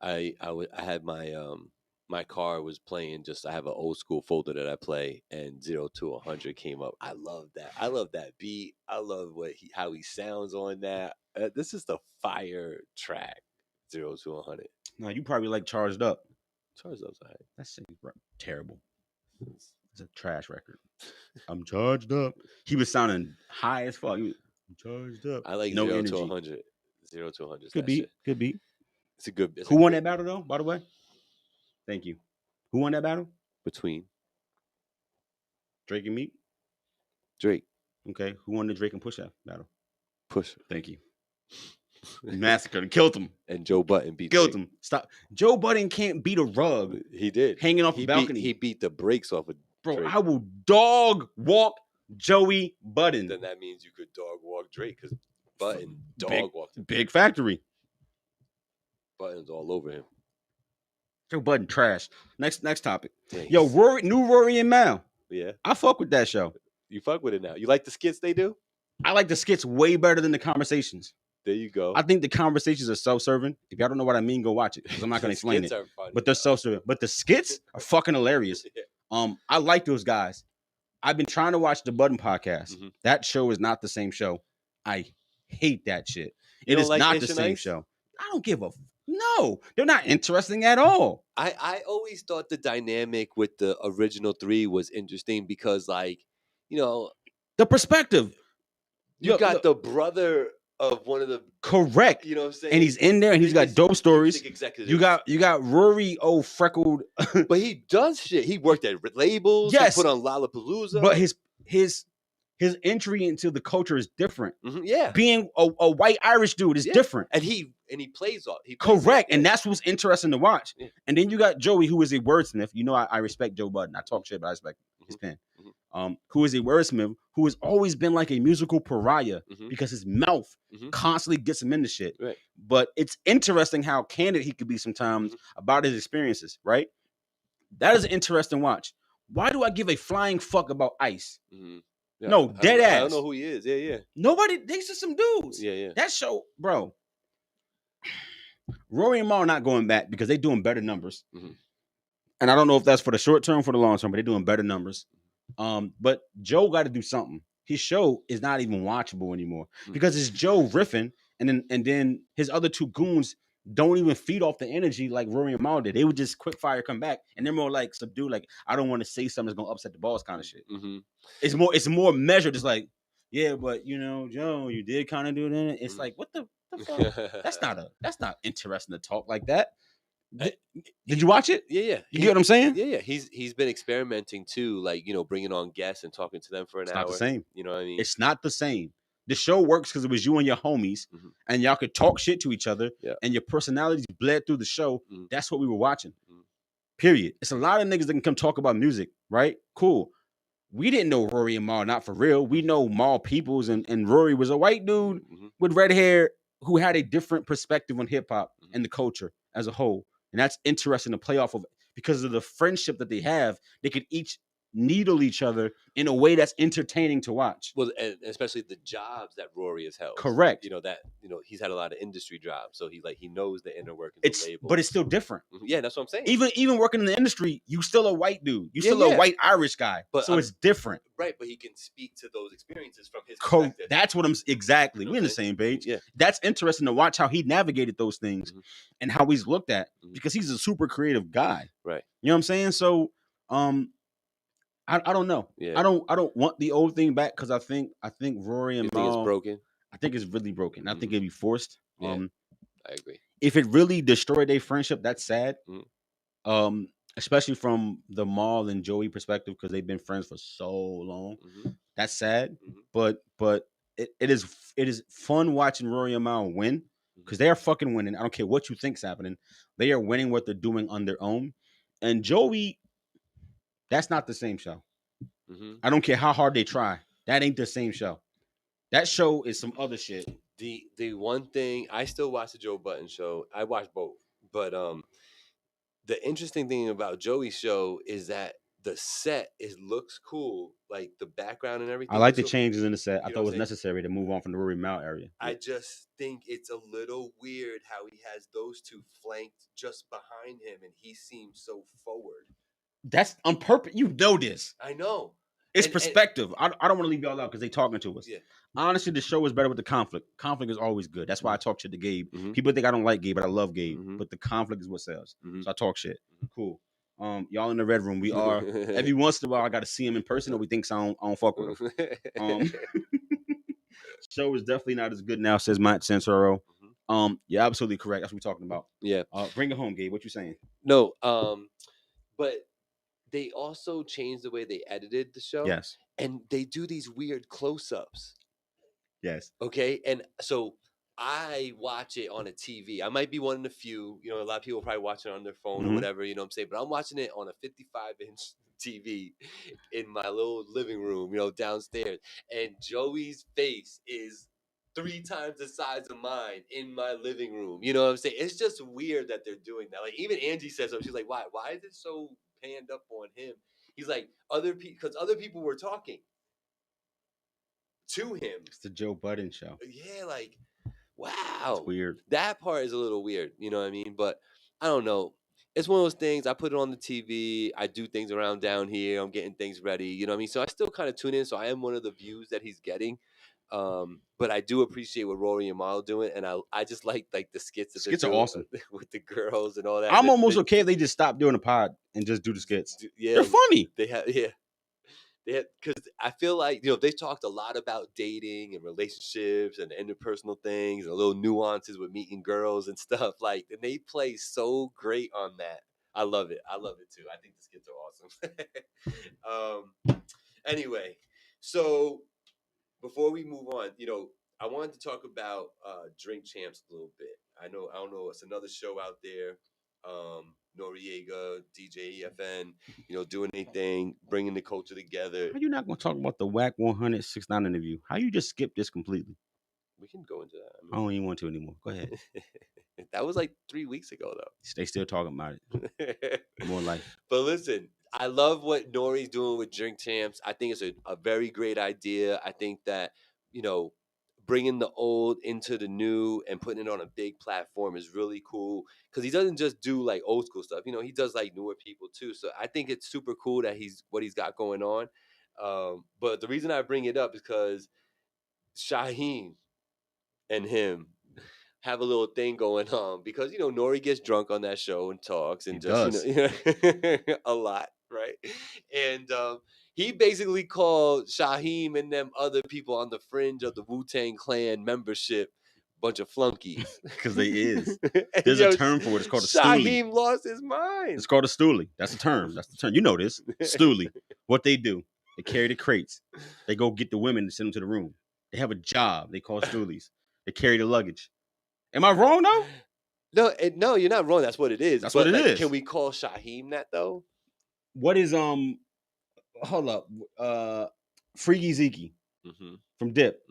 I had my car was playing I have an old school folder that I play, and 0 to 100 came up. I love that. I love that beat. I love how he sounds on that. This is the fire track, 0 to 100. No, you probably like Charged Up. Charged Up's alright. That's terrible. It's a trash record. I'm charged up. He was sounding high as fuck. I'm charged up. I like 0 to 100. 0 to 100. Good beat. Good beat. It's a good. Who won that battle though? By the way. Thank you. Who won that battle? Between Drake and Meek? Drake. Okay. Who won the Drake and Pusha battle? Pusha. Thank you. Massacred him, killed him. And Joe Budden beat Killed Drake. him. Stop. Joe Budden can't beat a rug He did. hanging off the balcony. He beat the brakes off of Bro, Drake. I will dog walk Joey Budden. Then that means you could dog walk Drake because Budden dog walked him. Big factory. Budden's all over him. Joe Budden trash. Next topic. Thanks. Yo, Rory and Mal. Yeah. I fuck with that show. You fuck with it now. You like the skits they do? I like the skits way better than the conversations. There you go. I think the conversations are self-serving. If y'all don't know what I mean, go watch it because I'm not gonna explain it. Funny, but they're self-serving. But the skits are fucking hilarious. Yeah. I like those guys. I've been trying to watch the Budden podcast. Mm-hmm. That show is not the same show. I hate that shit. It is like not the same show. I don't give a no. They're not interesting at all. I always thought the dynamic with the original three was interesting because, like, you know, the perspective. You got the brother of one of the correct. You know what I'm saying? And he's in there and he's got dope stories. You got Rory, freckled. But he does shit. He worked at labels. Yes. He put on Lollapalooza. But his entry into the culture is different. Mm-hmm, yeah. Being a white Irish dude is different. And he plays off. Correct. And that's what's interesting to watch. Yeah. And then you got Joey, who is a wordsmith. You know, I respect Joe Budden. I talk shit, but I respect his pen. Mm-hmm. Who is a wordsmith, who has always been like a musical pariah because his mouth constantly gets him into shit. Right. But it's interesting how candid he could be sometimes about his experiences, right? That is an interesting watch. Why do I give a flying fuck about Ice? Mm-hmm. Yeah, no, dead ass. I don't know who he is. Yeah. Nobody, these are some dudes. Yeah. That show, bro. Rory and Mal are not going back because they're doing better numbers. Mm-hmm. And I don't know if that's for the short term or for the long term, but they're doing better numbers. But Joe got to do something. His show is not even watchable anymore because it's Joe riffing, and then his other two goons don't even feed off the energy like Rory and Mal did. They would just quick fire come back, and they're more like subdued. Like, I don't want to say something that's gonna upset the boss kind of shit. Mm-hmm. It's more measured. It's like, yeah, but you know, Joe, you did kind of do that. It's like, what the fuck? That's not interesting to talk like that. Did you watch it? Yeah. You get what I'm saying? Yeah. He's been experimenting too, like, you know, bringing on guests and talking to them for an hour. It's not the same. You know what I mean? It's not the same. The show works because it was you and your homies, and y'all could talk shit to each other, and your personalities bled through the show. That's what we were watching. Period. It's a lot of niggas that can come talk about music, right? Cool. We didn't know Rory and Mal, not for real. We know Mal Peoples, and Rory was a white dude with red hair who had a different perspective on hip hop and the culture as a whole. And that's interesting to play off of because of the friendship that they have. They could each needle each other in a way that's entertaining to watch. Well, and especially the jobs that Rory has held. Correct. You know, he's had a lot of industry jobs, so he knows the inner workings of labels. But it's still different. Yeah, that's what I'm saying. Even working in the industry, you still a white dude. You still a white Irish guy. But so it's different. Right, but he can speak to those experiences from his perspective. That's what I'm exactly. We're on the same page. Yeah. That's interesting to watch how he navigated those things and how he's looked at because he's a super creative guy. Right. You know what I'm saying? So I don't know. Yeah. I don't want the old thing back because I think Rory and Mal, it's broken. I think it's really broken. I think it'd be forced. Yeah, I agree. If it really destroyed their friendship, that's sad. Especially from the Mal and Joey perspective because they've been friends for so long. That's sad. But it is fun watching Rory and Mal win because they are fucking winning. I don't care what you think's happening. They are winning what they're doing on their own. And Joey, that's not the same show. I don't care how hard they try. That ain't the same show. That show is some other shit. The one thing, I still watch the Joe Budden show. I watch both. But the interesting thing about Joey's show is that the set looks cool, like the background and everything. I like the changes in the set. I thought it was necessary to move on from the Rory Mal area. I just think it's a little weird how he has those two flanked just behind him, and he seems so forward. That's on purpose. You know this. I know. It's perspective. I don't want to leave y'all out because they talking to us. Yeah. Honestly, the show is better with the conflict. Conflict is always good. That's why I talk shit to Gabe. People think I don't like Gabe, but I love Gabe. But the conflict is what sells. So I talk shit. Cool. Y'all in the red room. We are. Every once in a while, I got to see him in person, or we think I don't fuck with him. Show is definitely not as good now, says Matt Sensoro. You're absolutely correct. That's what we're talking about. Yeah. Bring it home, Gabe. What you saying? No. But they also changed the way they edited the show. Yes. And they do these weird close-ups. Yes. Okay. And so I watch it on a TV. I might be one of the few. You know, a lot of people probably watch it on their phone or Mhm. whatever. You know what I'm saying? But I'm watching it on a 55-inch TV in my little living room. You know, downstairs, and Joey's face is 3 times the size of mine in my living room. You know what I'm saying? It's just weird that they're doing that. Like even Angie says so. She's like, "Why? Why is it so panned up on him?" He's like, "Other people, because other people were talking to him." It's the Joe Budden show. Yeah, like, It's wow, weird. that part is a little weird. You know what I mean? But I don't know. It's one of those things. I put it on the TV. I do things around down here. I'm getting things ready. You know what I mean? So I still kind of tune in. So I am one of the views that he's getting. But I do appreciate what Rory and Mal doing, and I just like the skits that Skits they're are doing awesome. with the girls and all that. I'm almost okay if they just stop doing the pod and just do the skits. Yeah, They're funny. They have because I feel like they talked a lot about dating and relationships and interpersonal things and little nuances with meeting girls and stuff like, and they play so great on that. I love it. I love it too. I think the skits are awesome. Anyway, so before we move on, I wanted to talk about Drink Champs a little bit. I don't know, it's another show out there. Noriega, DJ EFN, doing anything, bringing the culture together. How you not gonna talk about the Whack 100 6ix9ine interview? How you just skip this completely? We can go into that. I don't even want to anymore. Go ahead. That was like 3 weeks ago, though. They still talking about it. More life. But listen, I love what Nori's doing with Drink Champs. I think it's a very great idea. I think that, bringing the old into the new and putting it on a big platform is really cool, because he doesn't just do like old school stuff. He does like newer people too. So I think it's super cool that he's got going on. But the reason I bring it up is because Shaheem and him have a little thing going on, because Nori gets drunk on that show and talks and He just does. a lot, right? And he basically called Shaheem and them other people on the fringe of the Wu-Tang Clan membership bunch of flunkies. Because they is. There's a term for it. It's called a stoolie. Shaheem lost his mind. It's called a stoolie. That's the term. That's the term. You know this. Stoolie. What they do, they carry the crates. They go get the women and send them to the room. They have a job. They call stoolies. They carry the luggage. Am I wrong though? No, you're not wrong. That's what it is. That's what it is. Can we call Shaheem that though? What is hold up, Freaky Zeke from Dip?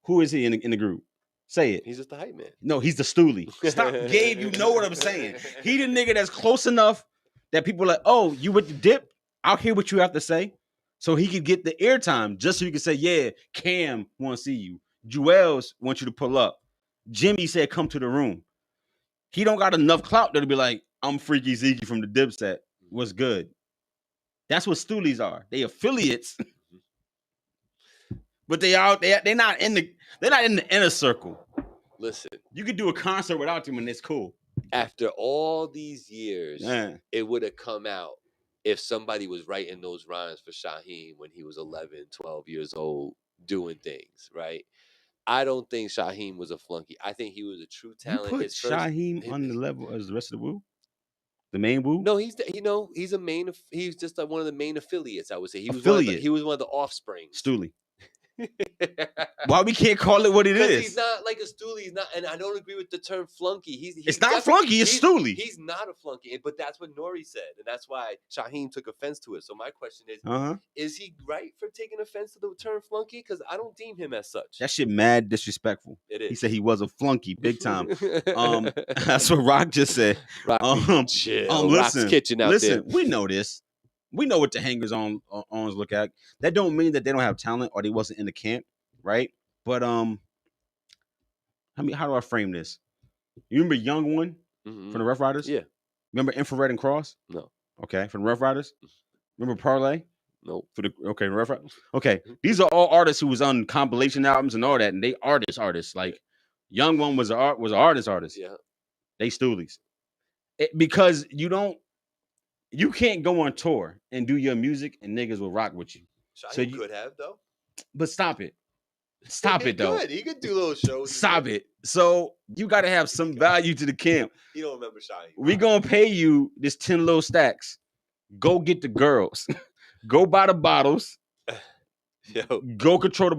Who is he in the group? Say it. He's just the hype man. No, he's the stoolie. Stop, Gabe. You know what I'm saying. He the nigga that's close enough that people are like, oh, you with the Dip? I'll hear what you have to say, so he could get the airtime, just so he could say, yeah, Cam want to see you. Joel's want you to pull up. Jimmy said, come to the room. He don't got enough clout to be like, I'm Freaky Zeke from the Dip set. What's good? That's what stoolies are. They affiliates, but they're not in the inner circle. Listen, you could do a concert without them, and it's cool. After all these years, it would have come out if somebody was writing those rhymes for Shaheem when he was 11, 12 years old, doing things, right? I don't think Shaheem was a flunky. I think he was a true talent. You put Shaheem on the level as the rest of the Wu? The main Wu? No, he's a main. He's just like one of the main affiliates. I would say he was one of the offspring. Stoolie. Why we can't call it what it is? He's not like a stoolie. He's not, and I don't agree with the term flunky. He's not flunky. It's stoolie. He's not a flunky, but that's what Nori said, and that's why Shaheem took offense to it. So my question is: is he right for taking offense to the term flunky? Because I don't deem him as such. That shit mad disrespectful. It is. He said he was a flunky, big time. That's what Rock just said. Chill. Rock's kitchen out there. We know this. We know what the hangers on look at. That don't mean that they don't have talent or they wasn't in the camp, right? But how do I frame this? You remember Young One from the Rough Riders? Yeah. Remember Infrared and Cross? No. Okay, from the Rough Riders. Remember Parlay? No. Rough Riders. Okay, these are all artists who was on compilation albums and all that, and they artists. Like Young One was an artist. Yeah. They stoolies. Because you can't go on tour and do your music and niggas will rock with you. Shaheem could have though. But stop it. Stop it though. He could do little shows. Stop it. So you got to have some value to the camp. You don't remember Shaheem. We gonna pay you this 10 little stacks. Go get the girls. Go buy the bottles. Yo. Go control the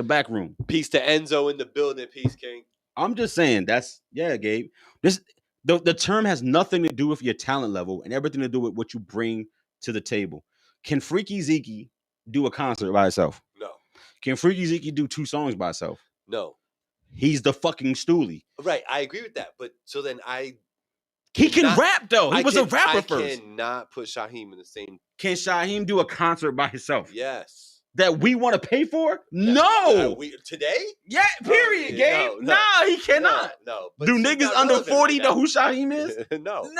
back room. Peace to Enzo in the building. Peace, King. I'm just saying Gabe. The term has nothing to do with your talent level and everything to do with what you bring to the table. Can Freaky Zeke do a concert by himself? No. Can Freaky Zeke do 2 songs by himself? No. He's the fucking Stoolie. Right, I agree with that. But so then he can rap though. He was a rapper first. I cannot put Shaheem in the same. Can Shaheem do a concert by himself? Yes. That we want to pay for? No. Today? Yeah, period, Gabe. No, he cannot. No. Do niggas under 40 know who Shaheem is? No.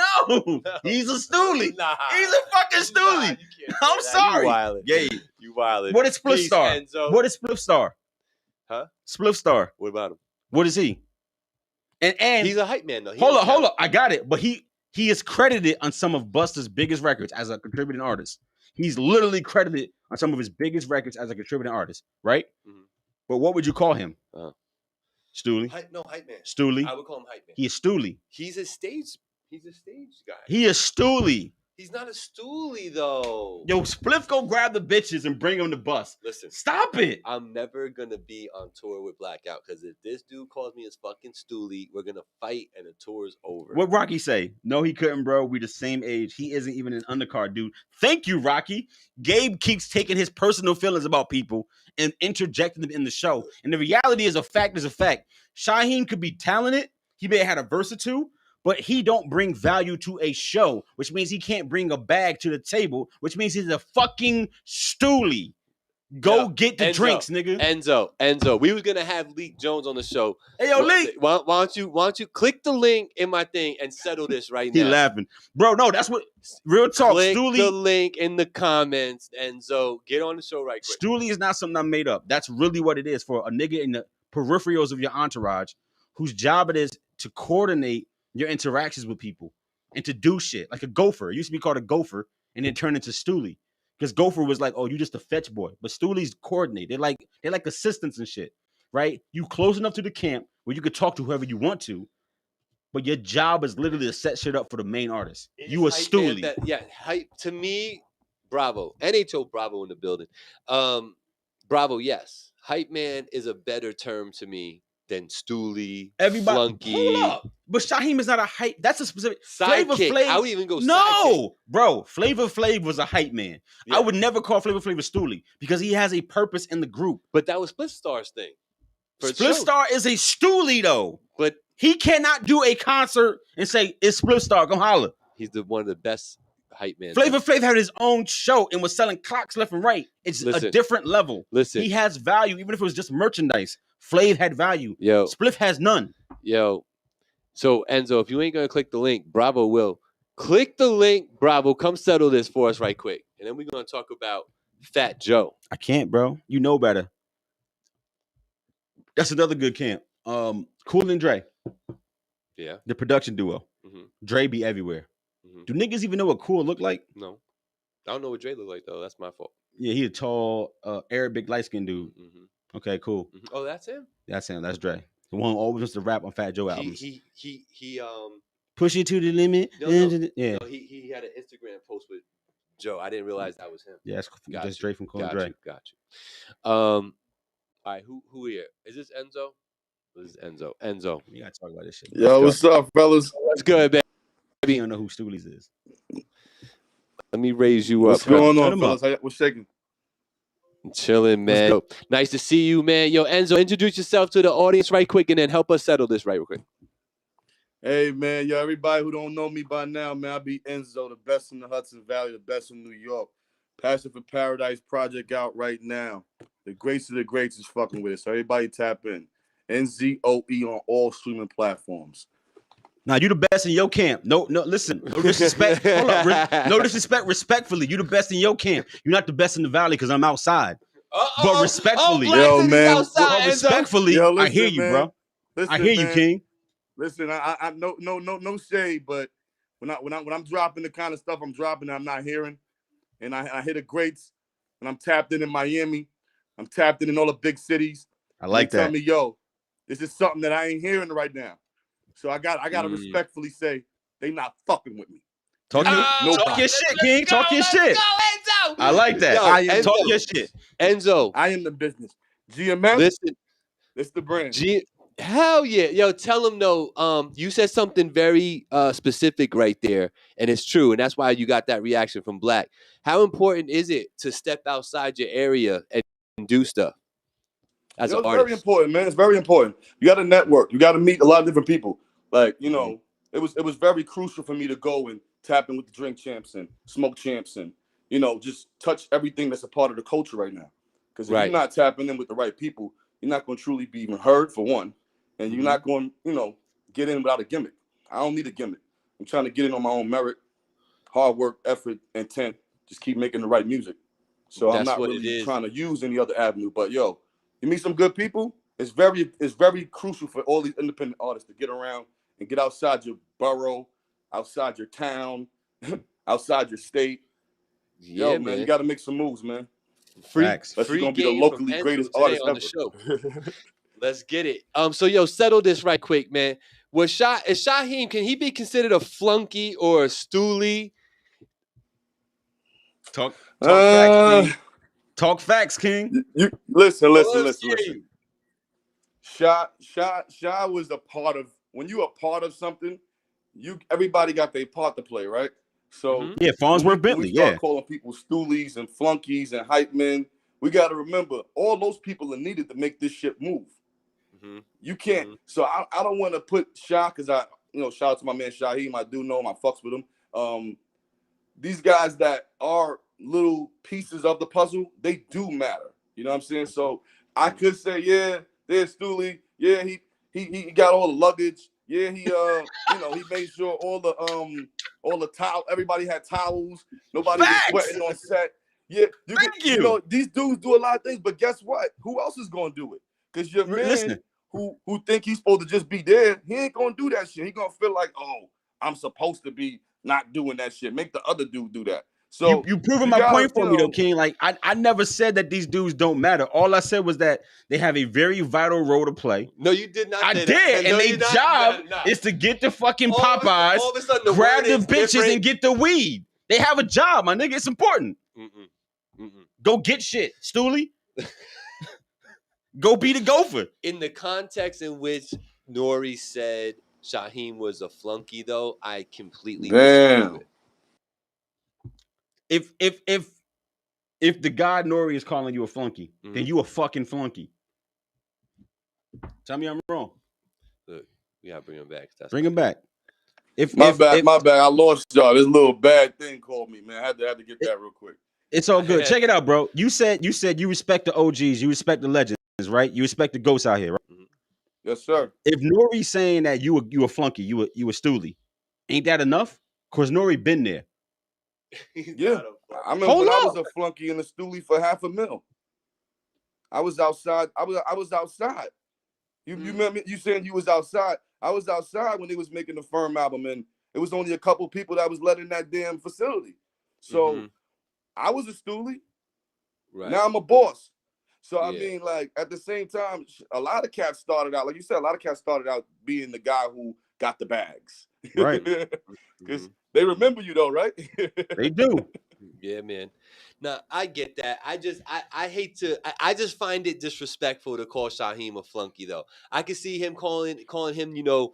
He's a Stoolie. Nah. He's a fucking Stoolie. I'm sorry. You wildin'. Gabe. You wildin'. What is Spliff Star? Enzo. What is Spliff Star? Huh? Spliff Star. What about him? What is he? And he's a hype man though. Hold up. I got it. But he is credited on some of Busta's biggest records as a contributing artist. He's literally credited on some of his biggest records as a contributing artist, right? Mm-hmm. But what would you call him? Stoolie? Hype man. Stoolie? I would call him hype man. He is Stoolie. He's a stage guy. He is Stoolie. He's not a Stoolie though. Yo, Spliff go grab the bitches and bring them to bus. Listen, stop it. I'm never gonna be on tour with Blackout because if this dude calls me his fucking Stoolie, we're gonna fight and the tour is over. What Rocky say? No, he couldn't, bro. We the same age. He isn't even an undercard dude. Thank you, Rocky. Gabe keeps taking his personal feelings about people and interjecting them in the show. And the reality is a fact is a fact. Shaheem could be talented. He may have had a verse or two. But he don't bring value to a show, which means he can't bring a bag to the table, which means he's a fucking Stoolie. Go get the drinks, nigga. Enzo. We was gonna have Leek Jones on the show. Hey, yo, Leek. Why don't you click the link in my thing and settle this right now? He laughing, bro. No, that's what real talk. Click Stoolie. the link in the comments, Enzo. Get on the show right quick. Stoolie is not something I made up. That's really what it is for a nigga in the peripherals of your entourage, whose job it is to coordinate your interactions with people and to do shit like a gopher. It used to be called a gopher and then turned into Stoolie because gopher was like, oh, you just a fetch boy. But Stoolie's coordinate. They're like assistants and shit, right? You close enough to the camp where you could talk to whoever you want to, but your job is literally to set shit up for the main artist. You a Stoolie. Hype to me. Bravo. NHO Bravo in the building. Bravo. Yes. Hype man is a better term to me than Stoolie, Flunky. Hold up. But Shaheem is not a hype. That's a specific Flavor Flav. I would even go no, bro. Flavor Flav was a hype man. Yeah. I would never call Flavor Flav a Stoolie because he has a purpose in the group. But that was Spliff Star's thing. Spliff Star is a Stoolie though. But he cannot do a concert and say it's Spliff Star. Come holler. He's one of the best hype man. Flavor Flav had his own show and was selling clocks left and right. It's a different level. Listen, he has value, even if it was just merchandise. Flav had value. Yo, Spliff has none. Yo, so Enzo, if you ain't gonna click the link, Bravo will. Click the link, Bravo. Come settle this for us right quick, and then we're gonna talk about Fat Joe. I can't, bro. You know better. That's another good camp. Cool and Dre. Yeah. The production duo. Mm-hmm. Dre be everywhere. Mm-hmm. Do niggas even know what Cool look like? No. I don't know what Dre look like though. That's my fault. Yeah, he a tall, Arabic light-skinned dude. Mm-hmm. Okay, cool. Mm-hmm. Oh, that's him? That's him. That's Dre. The one who always wants to rap on Fat Joe albums. He push it to the limit. No, he had an Instagram post with Joe. I didn't realize that was him. Yeah, that's Dre from Cool and Dre. Got you. All right, who here? Is this Enzo? This is Enzo. Enzo. We gotta talk about this shit. Yo, what's up, fellas? What's good, baby? You don't know who Stoolies is. Let me raise you up. What's going on, fellas? What's shaking? Chilling, man. Yo, nice to see you, man. Yo, Enzo, introduce yourself to the audience right quick and then help us settle this right quick. Hey, man. Yo, everybody who don't know me by now, man, I be Enzo, the best in the Hudson Valley, the best in New York. Passion for Paradise project out right now. The greats of the greats is fucking with it. So everybody tap in. NZOE on all streaming platforms. Now you the best in your camp. No, listen. No disrespect. Hold up. No disrespect. Respectfully, you the best in your camp. You're not the best in the valley because I'm outside. But respectfully, yo, man. Outside, respectfully, yo, listen, I hear you, man. Bro. Listen, I hear you, King. Listen, I no shade, but when I'm dropping the kind of stuff I'm dropping, I'm not hearing, and I hit the greats, and I'm tapped in Miami, I'm tapped in all the big cities. I like that. Tell me, yo, this is something that I ain't hearing right now. So I gotta respectfully say they not fucking with me. Talk your shit, King. Talk your shit. Go, Enzo. I like that. Talk your shit. Enzo. I am the business. GMS. Listen. It's the brand. Hell yeah. Yo, tell him though, you said something very specific right there, and it's true, and that's why you got that reaction from Black. How important is it to step outside your area and do stuff as You know, an it's very artist? important, man. It's very important. You got to network. You got to meet a lot of different people. Like, you know, it was very crucial for me to go and tap in with the drink champs and smoke champs and, you know, just touch everything that's a part of the culture right now. Because if you're not tapping in with the right people, you're not going to truly be even heard, for one, and you're not going, you know, get in without a gimmick. I don't need a gimmick. I'm trying to get in on my own merit, hard work, effort, intent. Just keep making the right music. So I'm not really trying to use any other avenue. But yo, you meet some good people. It's very crucial for all these independent artists to get around and get outside your borough, outside your town, outside your state. Yeah, Yo, man, you got to make some moves, man. Facts. Unless you're Free gonna be the game from locally Enzo greatest today artist on ever. the show. Let's get it. So yo, settle this right quick, man. Is Shyheim, can he be considered a flunky or a stoolie? Talk facts, King. Talk facts, King. You listen. You. Shy was a part of, when you are part of something, everybody got their part to play, right? So yeah, Farnsworth Bentley. We start calling people stoolies and flunkies and hype men. We got to remember, all those people are needed to make this shit move. You can't. So I don't want to put Shy, because shout out to my man Shyheim. I do know him. I fucks with him. These guys that are little pieces of the puzzle, they do matter. You know what I'm saying? So I could say, yeah, there's Stoolie. Yeah, he got all the luggage. Yeah, he he made sure all the towel, everybody had towels. Nobody was sweating on set. Yeah, you know, these dudes do a lot of things, but guess what? Who else is gonna do it? Because your man who think he's supposed to just be there, he ain't gonna do that shit. He gonna feel like, oh, I'm supposed to be not doing that shit. Make the other dude do that. So you proving my point for me though, King. Like I never said that these dudes don't matter. All I said was that they have a very vital role to play. No, you did not. I did, and their job is to get the fucking Popeyes, grab the bitches, and get the weed. They have a job, my nigga. It's important. Go get shit, Stoolie. Go be the gopher. In the context in which Nori said Shyheim was a flunky, though, I completely disagree with. If the god Nori is calling you a flunky, then you a fucking flunky. Tell me I'm wrong. Look, we gotta bring him back. Bring him back. My bad. I lost y'all. This little bad thing called me, man. I had to get that real quick. It's all good. Check it out, bro. You said you respect the OGs, you respect the legends, right? You respect the ghosts out here, right? Yes, sir. If Nori's saying that you a flunky, you a stoolie, ain't that enough? Cause Nori been there. Yeah, I remember when I was a flunky in the stoolie for $500,000. I was outside. I was outside. You remember you saying you was outside? I was outside when they was making the Firm album, and it was only a couple people that was letting that damn facility. So I was a stoolie. Right. Now I'm a boss. So I mean, like, at the same time, a lot of cats started out, like you said, a lot of cats started out being the guy who got the bags. Right. Because they remember you though, right? They do. Yeah, man. Now I get that. I hate to. I just find it disrespectful to call Shyheim a flunky, though. I could see him calling him,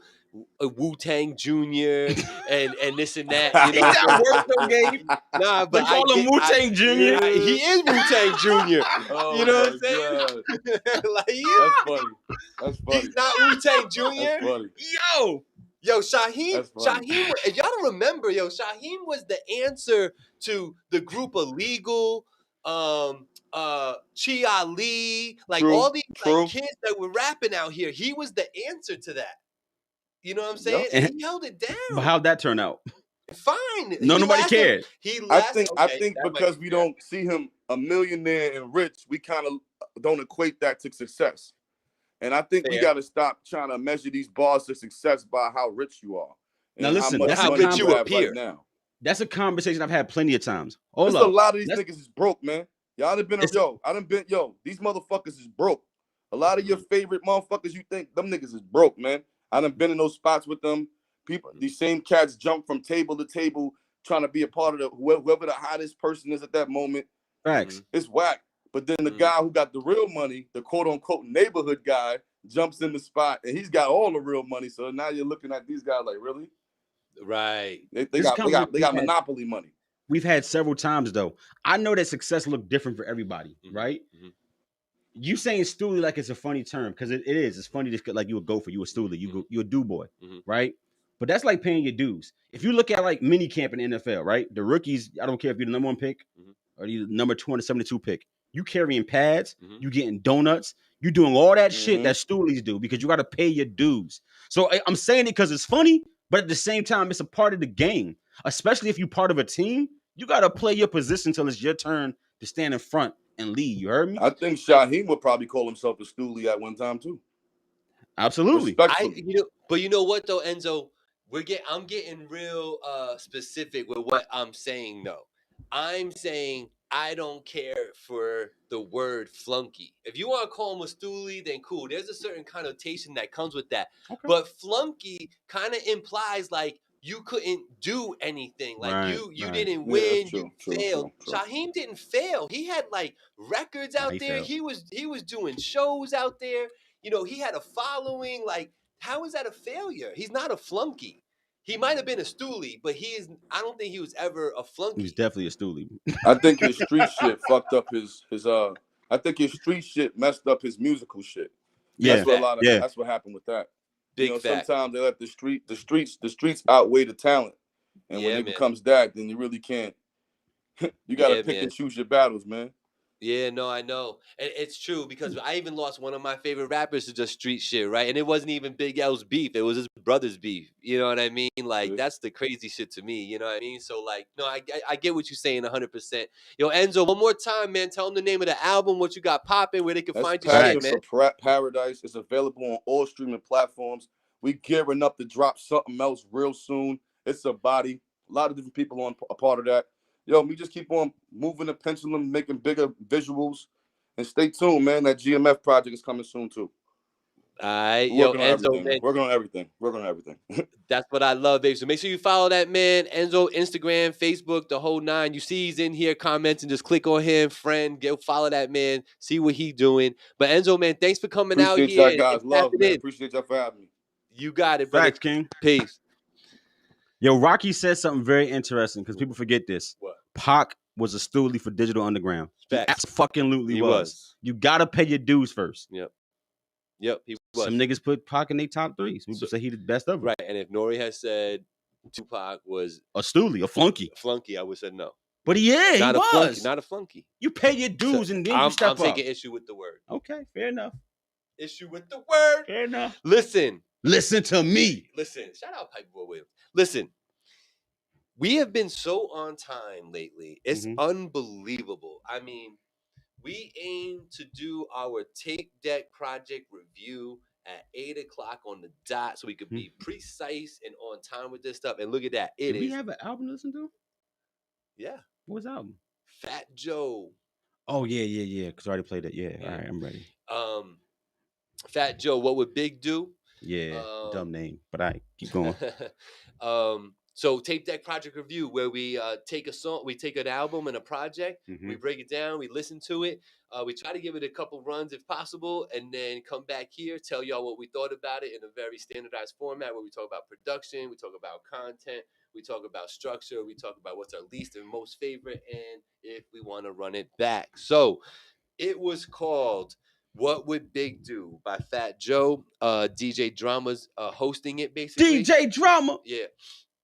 a Wu-Tang Junior and this and that. You know, he's not worth no game. Nah, but they call him Wu-Tang Junior. He is Wu-Tang Junior. You know what I'm saying? Like, That's funny. He's not Wu-Tang Junior. That's funny. Yo, Shyheim, if y'all don't remember, Shyheim was the answer to the group Illegal, Chi Ali, like all these like kids that were rapping out here. He was the answer to that. You know what I'm saying? Yep. And he held it down. But how'd that turn out? Fine. Nobody cared. I think because we don't see him a millionaire and rich, we kind of don't equate that to success. And I think we got to stop trying to measure these bars to success by how rich you are. Now listen, that's how rich you appear. Right now. That's a conversation I've had plenty of times. A lot of these niggas is broke, man. Y'all done been these motherfuckers is broke. A lot of your favorite motherfuckers, you think them niggas is broke, man. I done been in those spots with them. People, these same cats jump from table to table trying to be a part of whoever the hottest person is at that moment. Facts. It's whack. But then the guy who got the real money, the quote unquote neighborhood guy, jumps in the spot, and he's got all the real money. So now you're looking at these guys like, really? Right. They This got conversation monopoly money. We've had several times though. I know that success look different for everybody, right? You saying stoolie like it's a funny term because it is. It's funny to like you a gopher, you a stoolie, you a do boy, right? But that's like paying your dues. If you look at like mini camp in the NFL, right? The rookies, I don't care if you're the number 1 pick or you're the number 272 pick. You carrying pads, you getting donuts, you doing all that shit that stoolies do because you got to pay your dues. So I'm saying it because it's funny, but at the same time, it's a part of the game. Especially if you're part of a team, you got to play your position until it's your turn to stand in front and lead. You heard me? I think Shaheem would probably call himself a stoolie at one time too. Absolutely. But you know what though, Enzo? I'm getting real specific with what I'm saying though. I'm saying I don't care for the word flunky. If you want to call him a stoolie, then cool. There's a certain connotation that comes with that. Okay. But flunky kind of implies like you couldn't do anything. Like you didn't win, you failed. Shaheem didn't fail. He had like records out there. Failed. He was doing shows out there. You know, he had a following. Like, how is that a failure? He's not a flunky. He might have been a stoolie, but I don't think he was ever a flunky. He was definitely a stoolie. I think his street shit fucked up his I think his street shit messed up his musical shit. Yeah. That's what that's what happened with that. Big fact. Sometimes they let the streets outweigh the talent. And when it becomes that, then you really can't. You gotta pick and choose your battles, man. Yeah, no, I know. And it's true because I even lost one of my favorite rappers to just street shit, right? And it wasn't even Big L's beef. It was his brother's beef. You know what I mean? Like, that's the crazy shit to me. You know what I mean? So, like, no, I get what you're saying 100%. Yo, Enzo, one more time, man. Tell them the name of the album, what you got popping, where they can find your shit, man. For Paradise. It's available on all streaming platforms. We gearing up to drop something else real soon. It's a body. A lot of different people on a part of that. Yo, we just keep on moving the pendulum, making bigger visuals, and stay tuned, man. That GMF project is coming soon too. All right, yo, Enzo, man. Working on everything. That's what I love, baby. So make sure you follow that man, Enzo, Instagram, Facebook, the whole 9. You see he's in here commenting, just click on him, friend. Go follow that man, see what he's doing. But Enzo, man, thanks for coming out here. Appreciate y'all guys. Love, man. Appreciate y'all for having me. You got it, brother. Facts, King. Peace. Yo, Rocky said something very interesting because people forget this. What? Pac was a stoolie for Digital Underground. He was. You gotta pay your dues first. Yep, he was. Some niggas put Pac in their top 3. Some people say he the best of them. Right, and if Nori had said Tupac was a stoolie, a flunky, I would have said no. But he is. Not he a was. flunky. Not a flunky. You pay your dues and then you step up. I'm taking issue with the word. Okay, fair enough. Issue with the word. Fair enough. Listen to me. Listen. Shout out Piper Boy Williams. Listen. We have been so on time lately. It's unbelievable. I mean, we aim to do our tape deck project review at 8 o'clock on the dot so we could be precise and on time with this stuff. And look at that. Did we have an album to listen to? Yeah. What was the album? Fat Joe. Oh, yeah. Because I already played it. Yeah. All right, I'm ready. Fat Joe, What Would Big Do? Yeah, dumb name. But I keep going. So tape deck project review, where we take a song, we take an album and a project, we break it down, we listen to it, we try to give it a couple runs if possible, and then come back here, tell y'all what we thought about it in a very standardized format where we talk about production, we talk about content, we talk about structure, we talk about what's our least and most favorite, and if we want to run it back. So it was called What Would Big Do by Fat Joe. DJ Drama's hosting it, basically. DJ Drama. Yeah.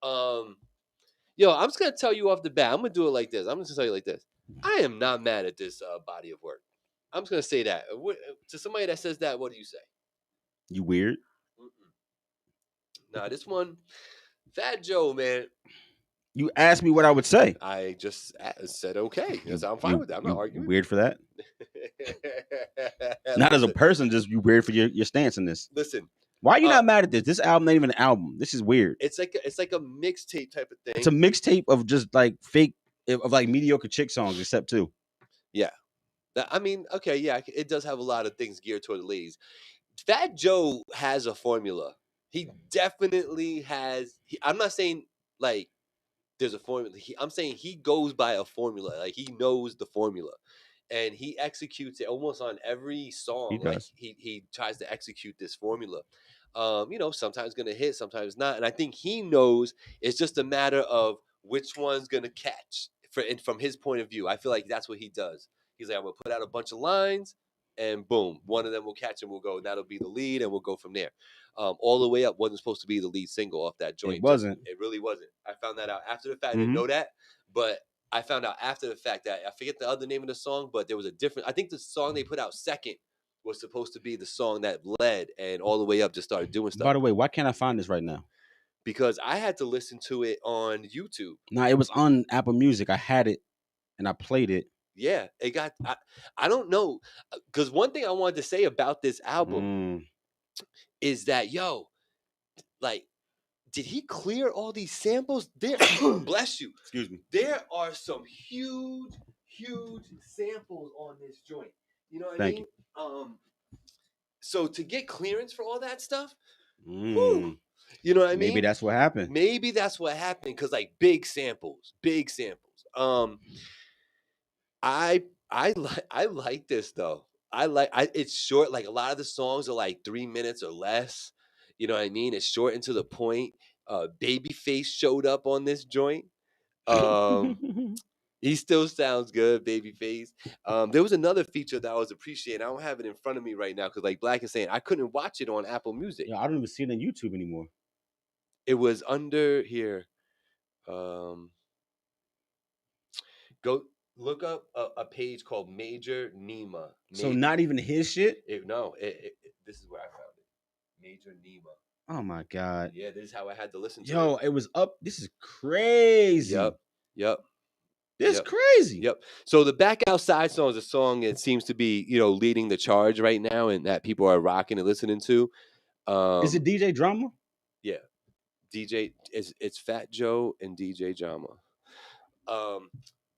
Yo, I'm just gonna tell you off the bat. I'm gonna do it like this. I'm just gonna tell you like this. I am not mad at this body of work. I'm just gonna say that. To somebody that says that, what do you say? You weird? Nah, this one, Fat Joe, man. You asked me what I would say. I just said okay. I'm fine with that. I'm not arguing. Weird for that? Not as a person, just you weird for your stance in this. Listen. Why are you not mad at this? This album ain't even an album. This is weird. It's like a mixtape type of thing. It's a mixtape of just like fake, of like mediocre chick songs, except 2. Yeah. I mean, okay, yeah, it does have a lot of things geared toward the ladies. Fat Joe has a formula. He definitely has. I'm not saying like there's a formula. I'm saying he goes by a formula. Like he knows the formula. and he executes it almost on every song. He Like does. he tries to execute this formula. Sometimes gonna hit, sometimes not. And I think he knows it's just a matter of which one's gonna catch from his point of view. I feel like that's what he does. He's like, I'm gonna put out a bunch of lines, and boom, one of them will catch and we'll go. That'll be the lead, and we'll go from there. All the way up wasn't supposed to be the lead single off that joint. It wasn't. It really wasn't. I found that out after the fact. I Mhm. didn't know that, but I found out after the fact that I forget the other name of the song, but there was a different. I think the song they put out second was supposed to be the song that led, and all the way up just started doing stuff. By the way, why can't I find this right now? Because I had to listen to it on YouTube. Nah, it was on Apple Music. I had it and I played it. Yeah, it got. I don't know, because one thing I wanted to say about this album is that like, did he clear all these samples? There, bless you. Excuse me. There are some huge samples on this joint. You know what I mean? So to get clearance for all that stuff, whew, you know what I mean? Maybe that's what happened. Maybe that's what happened, because like big samples. I like this though. It's short. Like a lot of the songs are like 3 minutes or less. You know what I mean? It's short and to the point. Babyface showed up on this joint. He still sounds good, Babyface. There was another feature that I was appreciating. I don't have it in front of me right now because, like Black is saying, I couldn't watch it on Apple Music. Yeah, I don't even see it on YouTube anymore. It was under here. Go look up a page called Major Nema. So not even his shit? This is where I found it. Major Nema. Oh my God. Yeah, this is how I had to listen to it. Yo, it was up. This is crazy. Yep. This is crazy. Yep. So the Back Outside song is a song that seems to be, leading the charge right now and that people are rocking and listening to. Is it DJ Drama? Yeah. It's Fat Joe and DJ Drama.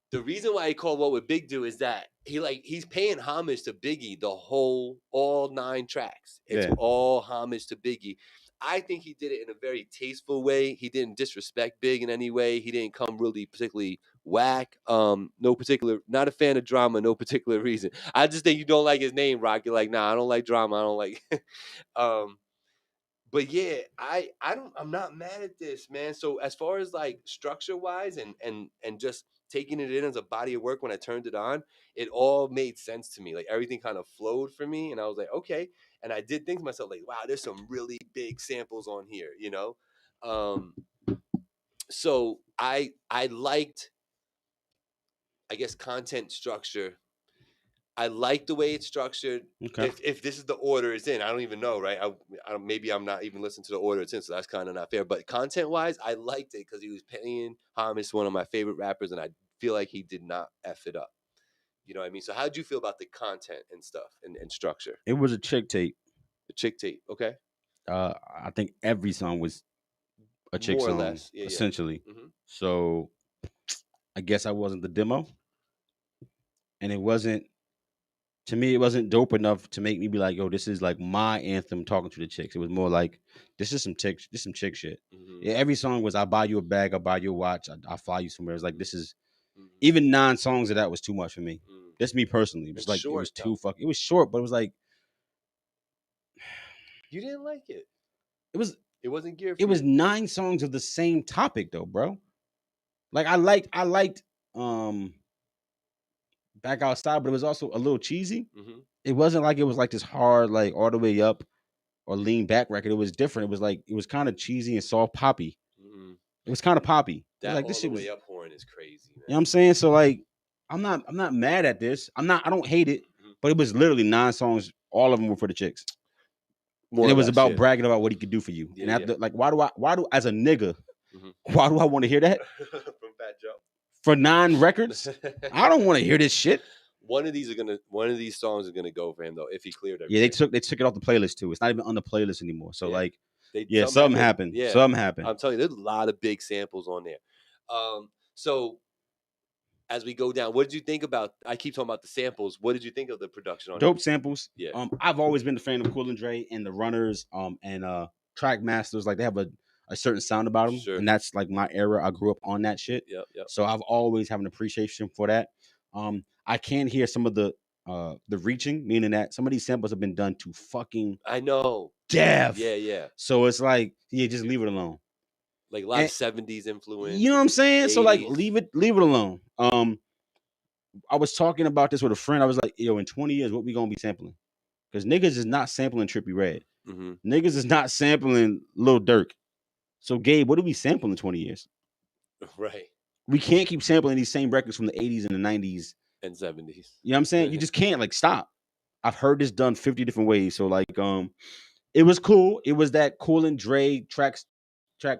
The reason why he called What Would Big Do is that he's paying homage to Biggie, all 9 tracks. It's all homage to Biggie. I think he did it in a very tasteful way. He didn't disrespect Big in any way. He didn't come really particularly whack. Not a fan of Drama, no particular reason. I just think you don't like his name, Rock. You're like, nah, I don't like Drama. I don't like but yeah, I'm not mad at this, man. So as far as like structure wise and just taking it in as a body of work, when I turned it on, it all made sense to me. Like everything kind of flowed for me, and I was like, okay. And I did think to myself, like, wow, there's some really big samples on here, So I liked, I guess, content structure. I like the way it's structured. Okay. If this is the order it's in, I don't even know, right? Maybe I'm not even listening to the order it's in, so that's kind of not fair. But content-wise, I liked it because he was paying homage to one of my favorite rappers, and I feel like he did not F it up. You know what I mean? So how did you feel about the content and stuff and structure? It was a chick tape. The chick tape, okay. I think every song was a chick More or song, less, essentially. Yeah. So I guess I wasn't the demo, and it wasn't. To me, it wasn't dope enough to make me be like, "Yo, this is like my anthem." Talking to the chicks, it was more like, "This is some chick shit." Yeah, every song was, "I buy you a bag, I buy you a watch, I fly you somewhere." It's like this is even 9 songs of that was too much for me. That's me personally. It was like short, it was too fucking. It was short, but it was like you didn't like it. It wasn't geared. It was 9 songs of the same topic though, bro. Like I liked Back Outside, but it was also a little cheesy. It wasn't like it was like this hard, like all the way up or lean back record. It was different. It was kind of cheesy and soft poppy. It was kind of poppy. That like all this the shit way was, up horn is crazy, man. You know what I'm saying? So like, I'm not mad at this. I don't hate it, but it was literally 9 songs. All of them were for the chicks. And it was about bragging about what he could do for you. And after, like, why do as a nigga, why do I want to hear that? From Fat Joe. For 9 records? I don't want to hear this shit. One of these songs is gonna go for him though if he cleared everything. Yeah, they took it off the playlist too. It's not even on the playlist anymore. So like, something happened. Yeah, something happened. I'm telling you, there's a lot of big samples on there. So as we go down, what did you think about? I keep talking about the samples. What did you think of the production on Dope samples. Yeah. I've always been a fan of Cool and Dre and the Runners. And Track Masters. Like they have a certain sound about them, and that's like my era. I grew up on that shit. Yep. So I've always have an appreciation for that. I can't hear some of the reaching, meaning that some of these samples have been done to fucking I know. death. Yeah. So it's like, yeah, just leave it alone. Like a lot of 70s influence. You know what I'm saying? 80s. So like, leave it alone. I was talking about this with a friend. I was like, yo, in 20 years, what we gonna be sampling? Because niggas is not sampling Trippie Redd. Mm-hmm. Niggas is not sampling Lil Durk. So Gabe, what do we sample in 20 years? Right. We can't keep sampling these same records from the 80s and the 90s and 70s. You know what I'm saying? You just can't, like, stop. I've heard this done 50 different ways. So like, it was cool. It was that Cool and Dre track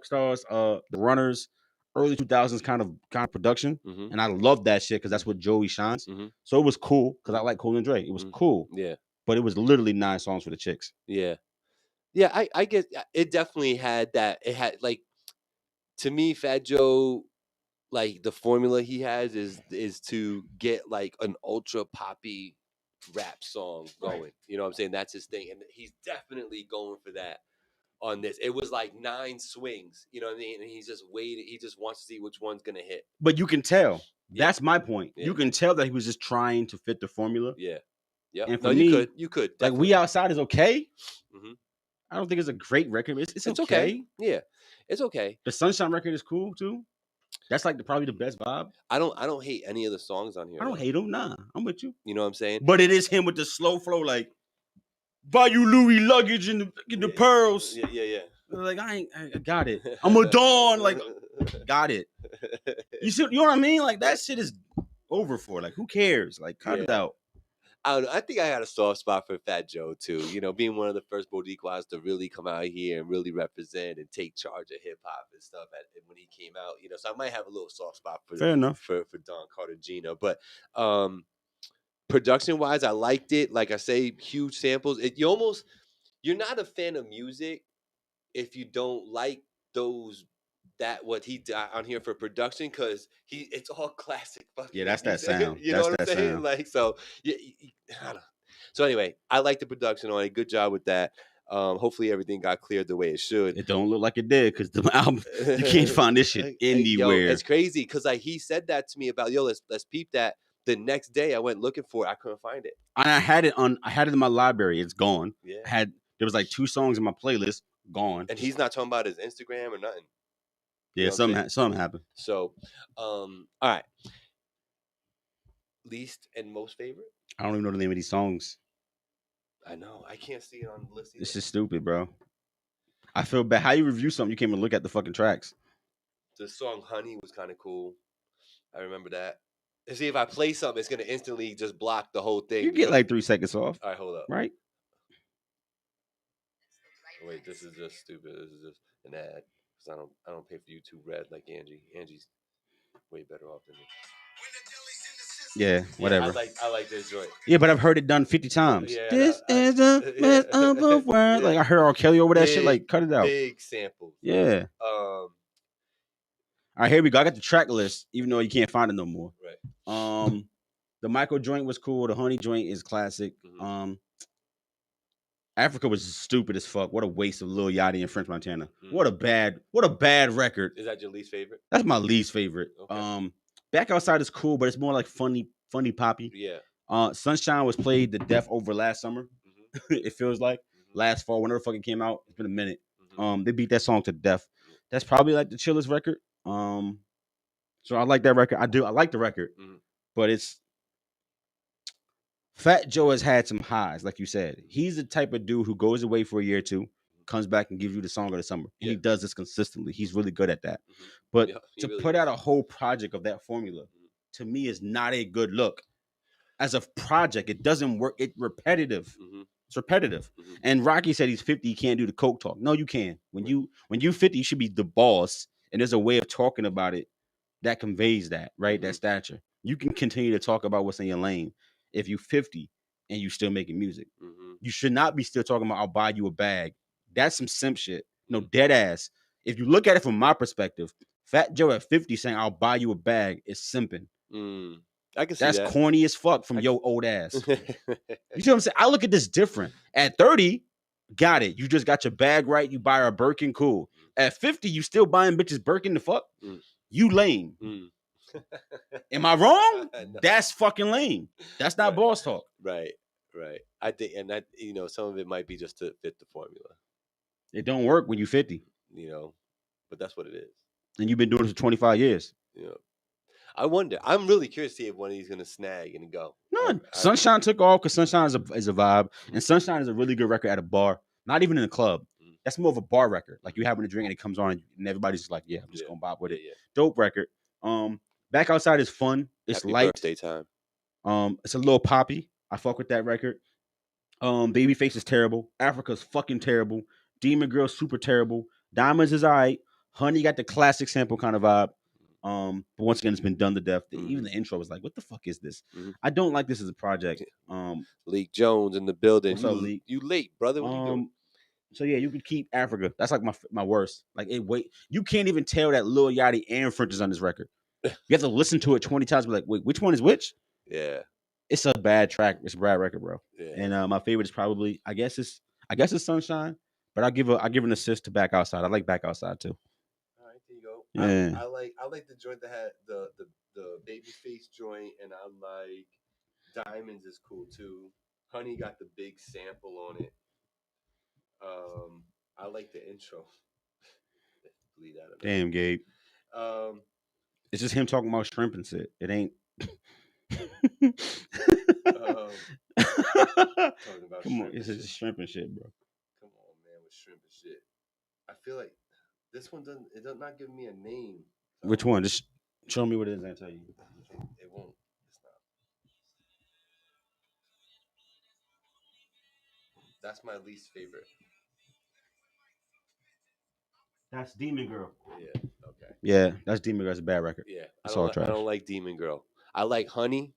stars, the Runners, early 2000s kind of production, and I love that shit because that's what Joey shines. So it was cool because I like Cool and Dre. It was cool. Yeah. But it was literally 9 songs for the chicks. Yeah. I guess it definitely had that. It had, like, to me, Fat Joe, like, the formula he has is to get like an ultra poppy rap song going. Right. You know what I'm saying? That's his thing, and he's definitely going for that on this. It was like 9 swings. You know what I mean? And he's just waiting. He just wants to see which one's gonna hit. But you can tell. Yeah. That's my point. Yeah. You can tell that he was just trying to fit the formula. Yeah. Yeah. And for me, you could. Definitely. Like, We Outside is okay. I don't think it's a great record. It's okay. Yeah, it's okay. The Sunshine record is cool too. That's like probably the best vibe. I don't hate any of the songs on here. I don't hate them. Nah, I'm with you. You know what I'm saying? But it is him with the slow flow, like, buy you Louis luggage in the pearls. Yeah. Like, I got it. I'm a Dawn. Like, got it. You know what I mean? Like, that shit is over for. Like, who cares? Like, cut it out. I don't know. I think I got a soft spot for Fat Joe too. You know, being one of the first Boricuas to really come out here and really represent and take charge of hip hop and stuff when he came out. You know, so I might have a little soft spot for Don Cartagena. But production wise, I liked it. Like I say, huge samples. You're not a fan of music if you don't like what he did on here for production, because it's all classic fucking that's that music. sound. You know what I'm saying? Sound. Like, so I don't know. So anyway, I like the production on it. Good job with that. Hopefully everything got cleared the way it should. It don't look like it did, because the album, you can't find this shit anywhere. Yo, it's crazy because like he said that to me about, let's peep that. The next day I went looking for it. I couldn't find it. And I had it in my library. It's gone. Yeah. There was like 2 songs in my playlist gone. And he's not talking about his Instagram or nothing. Yeah, something happened. So, all right. Least and most favorite? I don't even know the name of these songs. I know. I can't see it on the list either. This is stupid, bro. I feel bad. How you review something, you can't even look at the fucking tracks. The song Honey was kind of cool. I remember that. See, if I play something, it's going to instantly just block the whole thing. You get like 3 seconds off. All right, hold up. Right? Wait, this is just stupid. This is just an ad. Because I don't pay for YouTube Red like Angie. Angie's way better off than me. Yeah, whatever. Yeah, I like this joint. Yeah, but I've heard it done 50 times. Yeah, this is the best of the world. Like, I heard R. Kelly over that shit. Like, cut it out. Big samples. Yeah. All right, here we go. I got the track list, even though you can't find it no more. Right. The Michael joint was cool. The Honey joint is classic. Africa was stupid as fuck. What a waste of Lil Yachty and French Montana. What a bad record. Is that your least favorite? That's my least favorite. Okay. Back Outside is cool, but it's more like funny poppy. Yeah. Sunshine was played to death over last summer. It feels like last fall, whenever it fucking came out. It's been a minute. They beat that song to death. That's probably like the chillest record. So I like that record. I like the record, but it's Fat Joe has had some highs, like you said. He's the type of dude who goes away for a year or two, comes back and gives you the song of the summer. And he does this consistently. He's really good at that. But to really put out a whole project of that formula, to me, is not a good look. As a project, it doesn't work. It's repetitive. It's repetitive. And Rocky said he's 50, he can't do the coke talk. No, you can. When you 50, you should be the boss. And there's a way of talking about it that conveys that, right? That stature. You can continue to talk about what's in your lane if you 50 and you still making music. You should not be still talking about, I'll buy you a bag. That's some simp shit. No, dead ass. If you look at it from my perspective, Fat Joe at 50 saying, I'll buy you a bag is simping. I can see that's that. Corny as fuck from your old ass. You see what I'm saying? I look at this different. At 30, got it. You just got your bag right. You buy her a Birkin, cool. At 50, you still buying bitches Birkin the fuck? You lame. Am I wrong? No. That's fucking lame. That's not Right. boss talk. Right. I think, and that some of it might be just to fit the formula. It don't work when you 50 but that's what it is. and you've been doing it for 25 years. I wonder. I'm really curious to see if one of these gonna snag and go. None. Sunshine took off because Sunshine is a vibe, and Sunshine is a really good record at a bar, not even in a club. That's more of a bar record. Like you having a drink and it comes on, and everybody's just like, "Yeah, I'm just gonna bop with it." Yeah. Dope record. Back Outside is fun. It's Happy light. birthday time. It's a little poppy. I fuck with that record. Babyface is terrible. Africa's fucking terrible. Demon Girl super terrible. Diamonds is alright. Honey got the classic sample kind of vibe. But once again, it's been done to death. Even the intro was like, "What the fuck is this?" I don't like this as a project. Leek Jones in the building. What's up, Leek? You late, brother? What you doing? So yeah, you could keep Africa. That's like my worst. Like you can't even tell that Lil Yachty and French is on this record. You have to listen to it 20 times. Be like, wait, which one is which? Yeah, it's a bad track. It's a bad record, bro. Yeah. And my favorite is probably I guess it's Sunshine, but I give an assist to Back Outside. I like Back Outside too. All right, there you go. Yeah. I like the joint that had the Babyface joint, and I like Diamonds is cool too. Honey got the big sample on it. I like the intro. Bleed out of Damn, Gabe. It's just him talking about shrimp and shit. It ain't. Come on, it's just shrimp and shit, bro. Come on, man, with shrimp and shit. I feel like this one doesn't. It does not give me a name. Which one? Just show me what it is. I tell you. It won't. It's not. That's my least favorite. That's Demon Girl. Yeah. Okay. Yeah, that's Demon Girl. That's a bad record. Yeah. I don't like Demon Girl. I like Honey.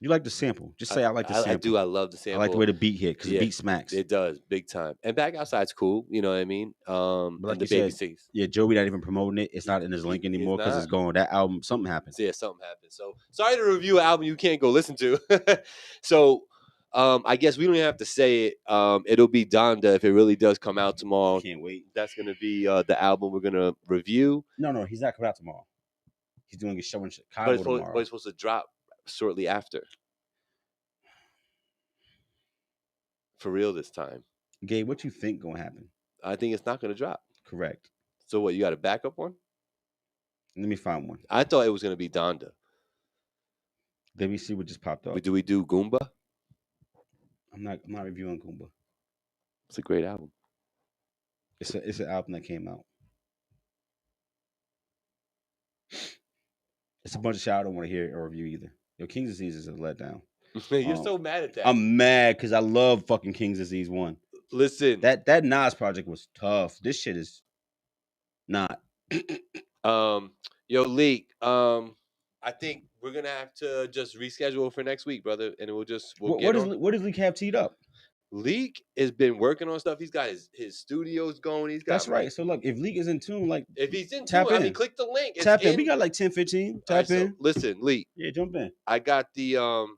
You like the sample. Just say I like the sample. I do. I love the sample. I like the way the beat hit because the beat smacks. It does. Big time. And Back Outside's cool. You know what I mean? But like the Babyface. Yeah, Joey not even promoting it. It's not in his link anymore because it's going. That album, something happened. Yeah, something happened. So sorry to review an album you can't go listen to. So I guess we don't even have to say it. It'll be Donda if it really does come out tomorrow. Can't wait. That's gonna be the album we're gonna review. No, he's not coming out tomorrow. He's doing a show in Chicago tomorrow. But it's supposed to drop shortly after. For real this time. Gabe, what you think gonna happen? I think it's not gonna drop. Correct. So what? You got a backup one? Let me find one. I thought it was gonna be Donda. Let me see what just popped up. Do we do Goomba? I'm not reviewing Goomba. It's a great album. It's an album that came out. It's a bunch of shit I don't want to hear or review either. Yo, King's Disease is a letdown. You're so mad at that. I'm mad because I love fucking King's Disease 1. Listen, that Nas project was tough. This shit is not. Yo, Leek. I think we're gonna have to just reschedule for next week, brother, and what does Leek have teed up? Leek has been working on stuff. He's got his studios going. He's got. That's right. So look, if Leek is in tune, like if he's in tune, I mean, click the link. Tap in. We got like 10, 15. Tap in. So listen, Leek. Yeah, jump in. I got the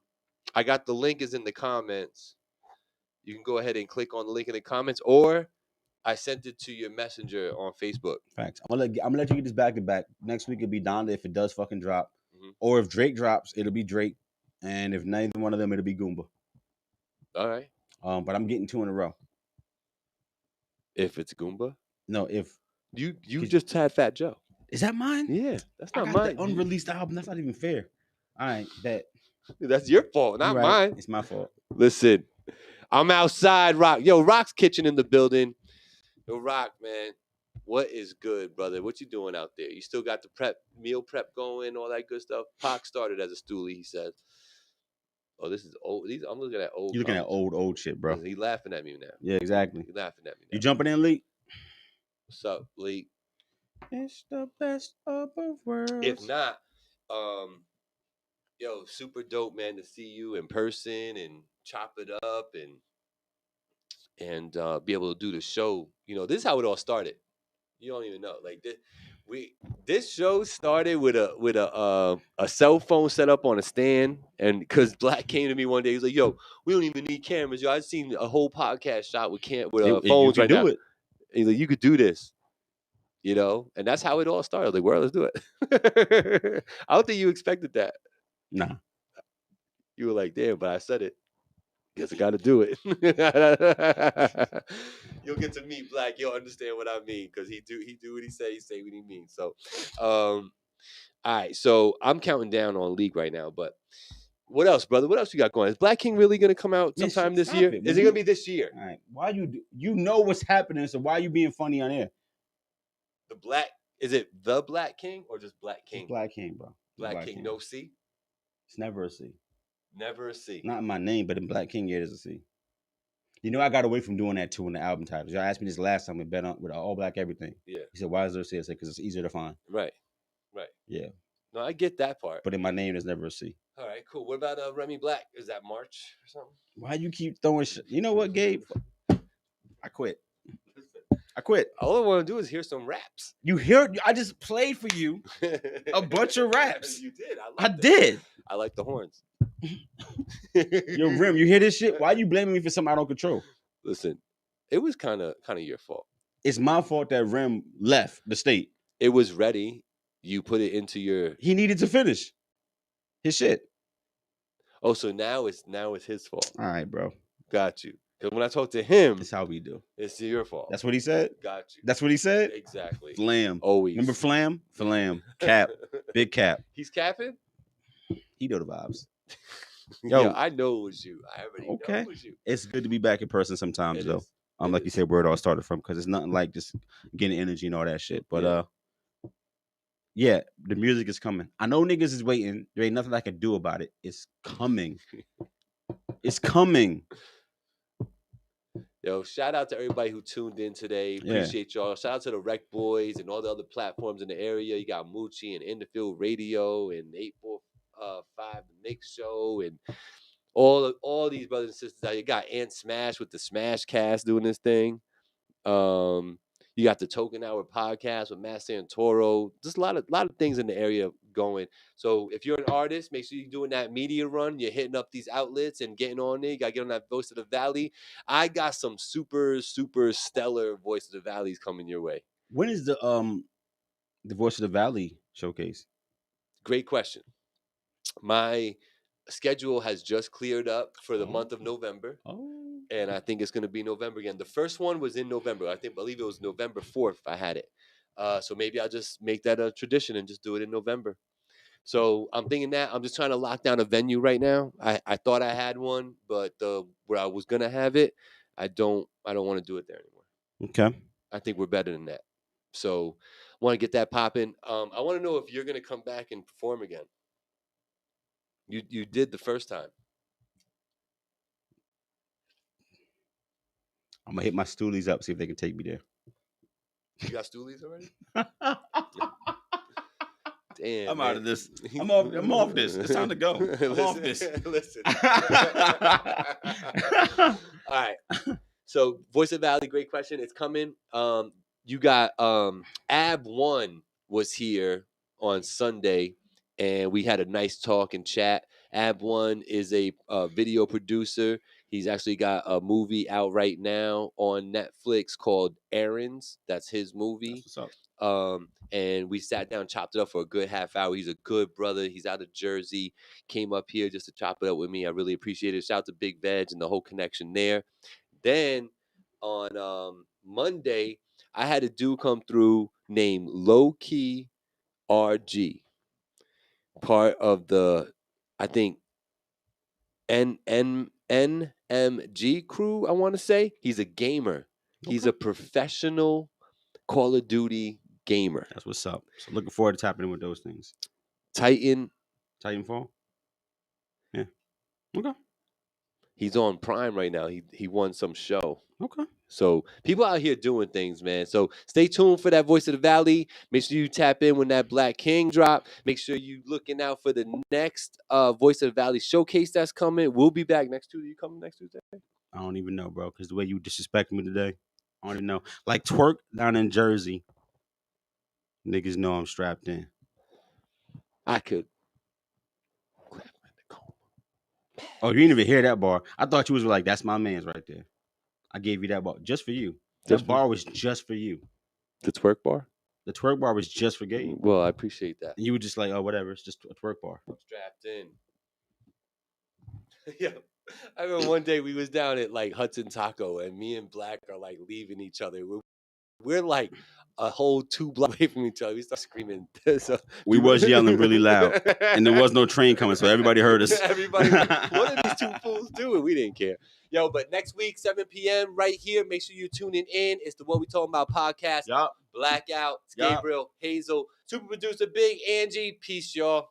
link is in the comments. You can go ahead and click on the link in the comments, or I sent it to your messenger on Facebook. Facts. I'm gonna let you get this back to back. Next week it'll be Donda if it does fucking drop, or if Drake drops, it'll be Drake, and if neither one of them, it'll be Goomba. All right. But I'm getting 2 in a row. If it's Goomba? No, if you just had Fat Joe. Is that mine? Yeah, that's not mine. The unreleased album. That's not even fair. All right, that's your fault, not mine. It's my fault. Listen, I'm outside, Rock. Yo, Rock's Kitchen in the building. Yo, Rock, man, what is good, brother? What you doing out there? You still got the meal prep going, all that good stuff? Pac started as a stoolie, he said. Oh, this is old. I'm looking at old. You're looking at old shit, bro. He laughing at me now. Yeah, exactly. He laughing at me now. You jumping in, Leek? What's up, Leek? It's the best of both worlds. If not, yo, super dope, man, to see you in person and chop it up and be able to do the show. You know, this is how it all started. You don't even know. Like this show started with a cell phone set up on a stand, and because Black came to me one day, he's like, "Yo, we don't even need cameras. Yo, I've seen a whole podcast shot with phones right now." He's like, "You could do this." You know, and that's how it all started. Like, well, let's do it. I don't think you expected that. Nah. You were like, damn, but I said it. Guess I got to do it. You'll get to meet Black. You'll understand what I mean because he do what he say what he means. So, all right. So I'm counting down on LEEK right now. But what else, brother? What else you got going? Is Black King really going to come out sometime this year? Is it going to be this year? All right. Why you know what's happening? So why are you being funny on air? The Black is it the Black King or just Black King? It's Black King, bro. Black King, no C. It's never a C. Never a C. Not in my name, but in Black King, yeah, there's a C. You know, I got away from doing that too in the album titles. Y'all asked me this last time we bet on with all black everything. Yeah. He said, "Why is there a C?" I said, "Because it's easier to find." Right. Yeah. No, I get that part. But in my name, there's never a C. All right, cool. What about Remy Black? Is that March or something? Why you keep throwing shit? You know what, Gabe? I quit. All I want to do is hear some raps. You hear? I just played for you a bunch of raps. You did. I did. I like the horns. Yo, Rim, you hear this shit? Why are you blaming me for something I don't control? Listen, it was kind of your fault. It's my fault that Rim left the state. It was ready. You put it into your. He needed to finish his shit. Oh, so now it's his fault. All right, bro. Got you. Because when I talk to him, that's how we do. It's your fault. That's what he said. Got you. That's what he said. Exactly. Flam. Always. Remember Flam? Flam. Cap. Big Cap. He's capping. He know the vibes. Yo, I know it was you. I already know it was you. It's good to be back in person sometimes, though. Like you said, where it all started from, because it's nothing like just getting energy and all that shit. But yeah, the music is coming. I know niggas is waiting. There ain't nothing I can do about it. It's coming. It's coming. Yo, shout out to everybody who tuned in today. Appreciate y'all. Shout out to the Rec Boys and all the other platforms in the area. You got Moochie and In the Field Radio and 845 The Mix Show and all these brothers and sisters out. You got Ant Smash with the Smash Cast doing this thing. You got the Token Hour podcast with Matt Santoro. Just a lot of things in the area going. So if you're an artist, make sure you're doing that media run. You're hitting up these outlets and getting on there. You got to get on that Voice of the Valley. I got some super, super stellar Voice of the Valleys coming your way. When is the Voice of the Valley showcase? Great question. My schedule has just cleared up for the month of November. And I think it's going to be November again. The first one was in November. I believe it was November 4th. I had it. So maybe I'll just make that a tradition and just do it in November. So I'm thinking that I'm just trying to lock down a venue right now. I thought I had one, but where I was going to have it, I don't want to do it there anymore. Okay. I think we're better than that. So I want to get that popping. I want to know if you're going to come back and perform again. You did the first time. I'm gonna hit my stoolies up, see if they can take me there. You got stoolies already? Damn, I'm out of this. I'm off this. It's time to go. I'm off this. Listen. All right. So Voice of Valley, great question. It's coming. You got AB1 was here on Sunday, and we had a nice talk and chat. AB1 is a video producer. He's actually got a movie out right now on Netflix called Errands. That's his movie. That's what's up. And we sat down, chopped it up for a good half hour. He's a good brother. He's out of Jersey. Came up here just to chop it up with me. I really appreciate it. Shout out to Big Veg and the whole connection there. Then on Monday, I had a dude come through named Low Key RG. Part of the, I think, NMG crew, I want to say. He's a gamer. Okay. He's a professional Call of Duty gamer. That's what's up. So looking forward to tapping in with those things. Titanfall? Yeah. Okay. He's on Prime right now. He won some show. Okay. So people out here doing things, man. So stay tuned for that Voice of the Valley. Make sure you tap in when that Black King drop. Make sure you looking out for the next Voice of the Valley showcase that's coming. We'll be back next Tuesday. You coming next Tuesday? I don't even know, bro, because the way you disrespect me today, I don't even know. Like Twerk down in Jersey, niggas know I'm strapped in. I could. Oh, you didn't even hear that bar. I thought you was like, that's my man's right there. I gave you that bar just for you. That bar was just for you. The Twerk bar? The twerk bar was just for Gabe. Well, I appreciate that. And you were just like, oh, whatever. It's just a twerk bar. Strapped in. Yeah. I remember one day we was down at like Hudson Taco and me and Black are like leaving each other. We're like a whole 2 blocks away from each other. We start screaming. So, We was yelling really loud. And there was no train coming, so everybody heard us. Everybody was like, what are these 2 fools doing? We didn't care. Yo, but next week, 7 p.m. right here. Make sure you're tuning in. It's the What We Talking About podcast. Yup. Blackout. It's Yup. Gabriel, Hazel, super producer Big Angie. Peace, y'all.